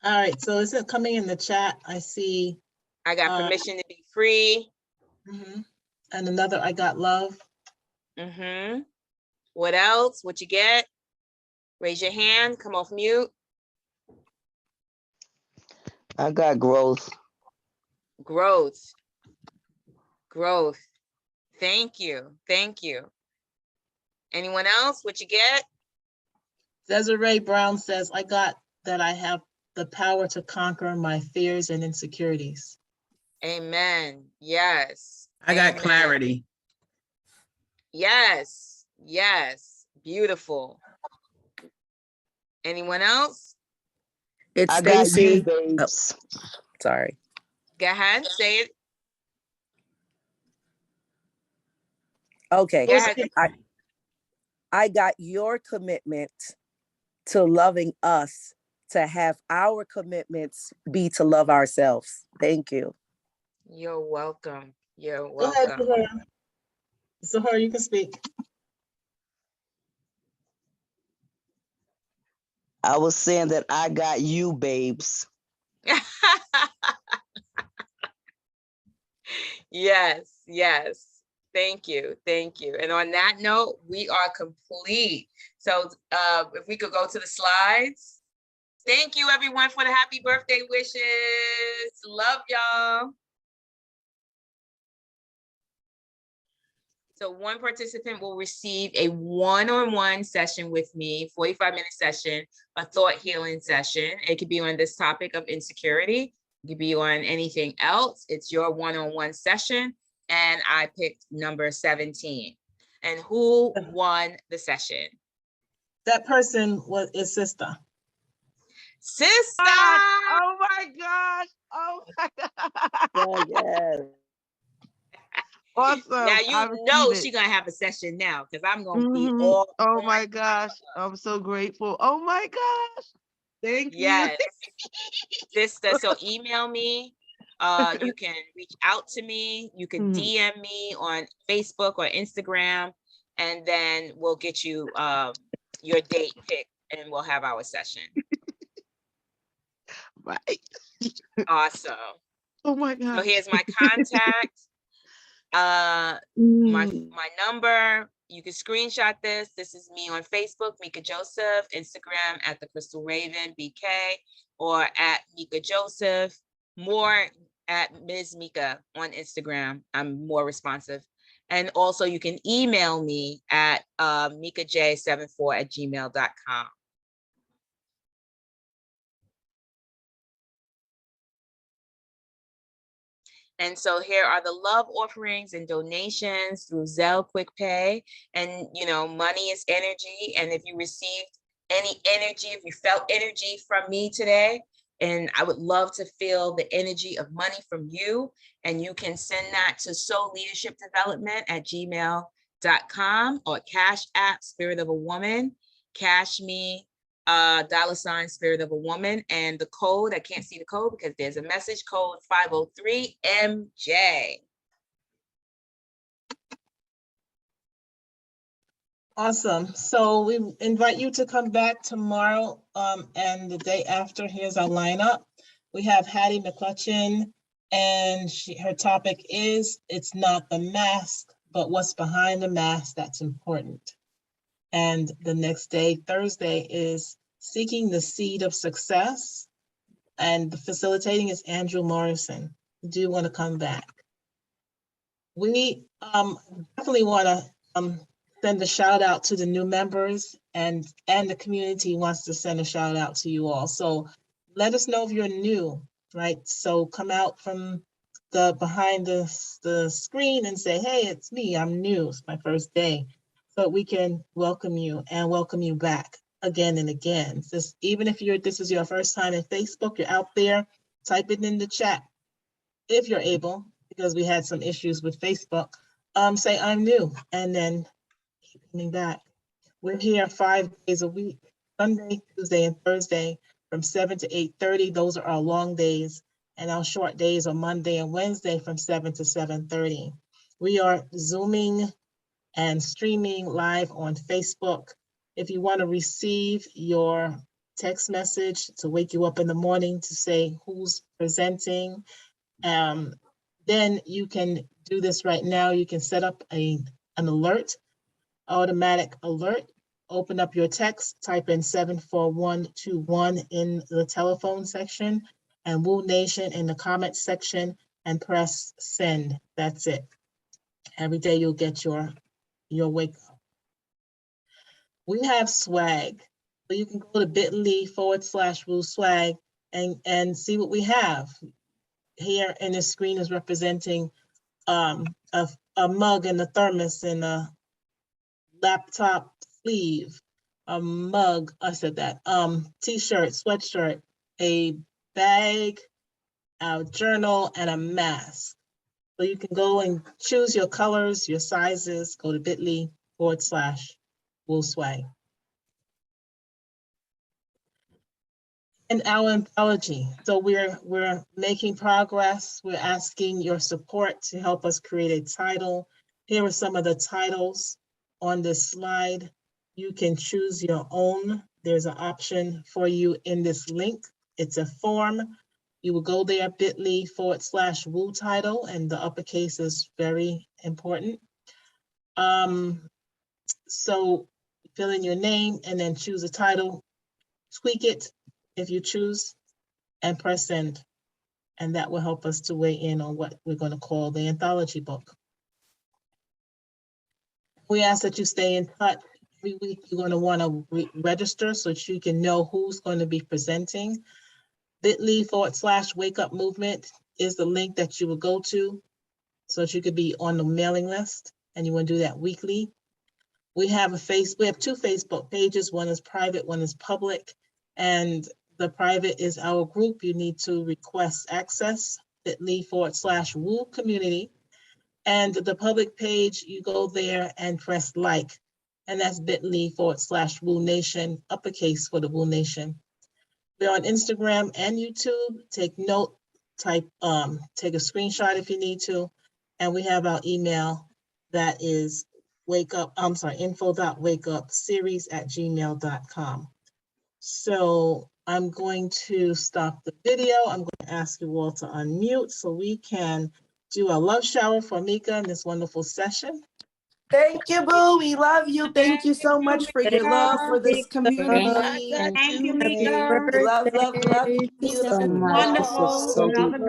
All right, so is it coming in the chat? I see. I got permission to be free. And another, I got love. What else? What you get? Raise your hand. Come off mute. I got growth. Growth. Growth. Thank you. Thank you. Anyone else? What you get? Desiree Brown says, I got that I have the power to conquer my fears and insecurities. Amen. Yes. I got Amen. clarity. Yes. Yes. Beautiful. Anyone else? It's I got you, Stacy. babes. Oh, sorry. Go ahead. Say it. Okay. Go ahead. I got your commitment to loving us, to have our commitments be to love ourselves. Thank you. You're welcome. You're Go ahead, welcome. Zahara. Zahara, you can speak. I was saying that I got you, babes. Yes, yes. Thank you. Thank you. And on that note, we are complete. So if we could go to the slides. Thank you everyone for the happy birthday wishes. Love y'all. So one participant will receive a one-on-one session with me, 45-minute session, a thought healing session. It could be on this topic of insecurity. It could be on anything else. It's your one-on-one session. And I picked number 17. And who won the session? That person is sister. Sister! Oh my gosh. Oh my Oh, yes. Awesome. Now you I know received she's it. gonna have a session now because I'm gonna be all Oh on my gosh. I'm so grateful. Oh my gosh. Thank yes, you. sister. So email me. You can reach out to me. You can DM me on Facebook or Instagram, and then we'll get you your date picked, and we'll have our session. Right. Awesome. Oh my gosh. So here's my contact. My number. You can screenshot this. This is me on Facebook, Meika Joseph, Instagram at the Crystal Raven BK, or at Meika Joseph. More at Ms. Meika on Instagram. I'm more responsive. And also you can email me at meikaj74@gmail.com. And so here are the love offerings and donations through Zelle Quick Pay. And, you know, money is energy. And if you received any energy, if you felt energy from me today, and I would love to feel the energy of money from you, and you can send that to soulleadershipdevelopment@gmail.com or Cash App Spirit of a Woman, Cash Me $ Spirit of a Woman, and the code, I can't see the code because there's a message code 503MJ. Awesome. So we invite you to come back tomorrow and the day after. Here's our lineup. We have Hattie McCutcheon, and her topic is, it's not the mask, but what's behind the mask that's important. And the next day, Thursday, is Seeking the Seed of Success. And the facilitating is Andrew Morrison. You do want to come back. We definitely want to send a shout out to the new members, and the community wants to send a shout out to you all. So let us know if you're new, right? So come out from the behind the screen and say, hey, it's me, I'm new, it's my first day. So we can welcome you and welcome you back again and again. Just, even if this is your first time in Facebook, you're out there, type it in the chat if you're able, because we had some issues with Facebook. Say I'm new, and then keep coming back. We're here 5 days a week, Sunday, Tuesday, and Thursday from 7 to 8:30. Those are our long days. and our short days are Monday and Wednesday from 7 to 7:30. We are Zooming and streaming live on Facebook. If you want to receive your text message to wake you up in the morning to say who's presenting, then you can do this right now. You can set up an alert, automatic alert. Open up your text, type in 74121 in the telephone section and Woo Nation in the comment section and press send. That's it. Every day you'll get your wake up. We have swag. So you can go to bit.ly/Woo Swag and see what we have. Here in the screen is representing a mug and a thermos and a laptop sleeve, a mug, I said that, t-shirt, sweatshirt, a bag, a journal, and a mask. So you can go and choose your colors, your sizes, go to bit.ly/Woo Swag. And our anthology. So we're making progress. We're asking your support to help us create a title. Here are some of the titles on this slide. You can choose your own. There's an option for you in this link. It's a form. You will go there, bit.ly/Woo title, and the uppercase is very important. So fill in your name and then choose a title, tweak it if you choose, and press send. And that will help us to weigh in on what we're going to call the anthology book. We ask that you stay in touch. Every week you're going to want to register so that you can know who's going to be presenting. bit.ly/Wake Up Movement is the link that you will go to so that you could be on the mailing list, and you want to do that weekly. We have two Facebook pages. One is private, one is public, and the private is our group. You need to request access, bit.ly/Woo Community. And the public page, you go there and press like, and that's bit.ly/Woo Nation, uppercase for the Woo Nation. We're on Instagram and YouTube. Take note, take a screenshot if you need to. And we have our email that is info.wakeupseries@gmail.com. So I'm going to stop the video. I'm going to ask you all to unmute so we can do a love shower for Meika in this wonderful session. Thank you, Boo. We love you. Thank you so much for your love for this community. Thank you, Love, love you. So much. This was so beautiful.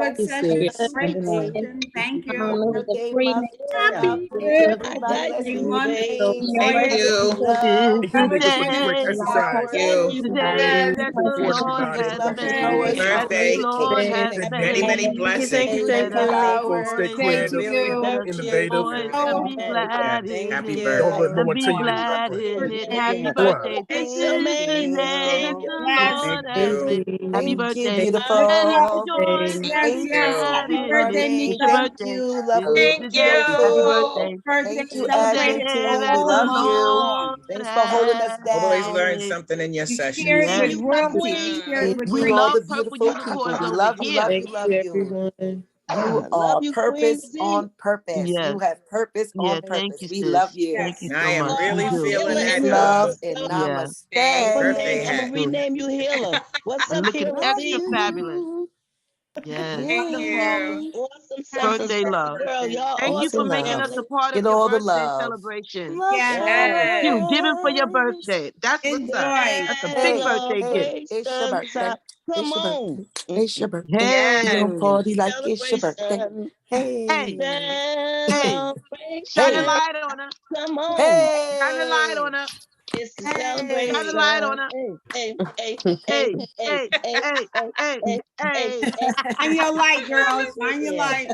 Thank you. Happy birthday, mother. Happy Everybody, let's do birthday. things. Thank Love. you, Mika, for this great Today, exercise. today Thank that you for the supporting Lord everybody. has Love to know made, us. that the Birthday. Lord has Many, many made. blessings. Let us Stay rejoice, creative, let us innovative. rejoice and be glad in Happy it, Don't let no and one be tell you to glad quit. in it. Happy Thrive. birthday. This is the day that the Thank Lord has you. made. Happy Thank you, birthday. Let's beautiful. rejoice and be Thank glad you. in it. It's your Thank birthday. you, This lovely is Thank the Mrs. day. Happy you. Joseph. birthday. Thank This you, is the day Adrian T. that We the love you. Lord Thanks for holding us has Always down. learn made. something in your session. Yes. Queen. And We to all love the purple beautiful people, unicorns we over love you, love here. you, love you. You I love are you, Queen purpose Z. on purpose. Yes. You have purpose Yeah, on thank purpose. you, We sis. love you. Thank you I so am much. You really do. feeling Peace, that love, love. and Yeah. Dang, namaste. birthday I'm gonna hat. rename you Healer. What's We up, Looking Healer love extra Z? fabulous. you. Yes. Thank you. Yeah. Awesome Happy sauce. Birthday love. Girl, y'all Thank you Peace for and awesome making us love. a family. part of Get your all the birthday love. celebration. Love Yes. You giving for your showers. birthday. That's what's up. That's a Yes, big Hey, love birthday gift. hey, it's your races. birthday. Come It's your on. birthday. It's your birthday. We Yes. gonna Hey, party like it's your birthday. Celebration. hey, Hey, hey. Shine the hey, Celebration. light on her. Come on. Shine the light hey, on her. It's a Shine the light hey. on celebration. her. Hey, hey, hey, hey, Hey, hey, hey, hey, hey, hey, hey, hey, hey, hey. hey. Shine your Yeah. light.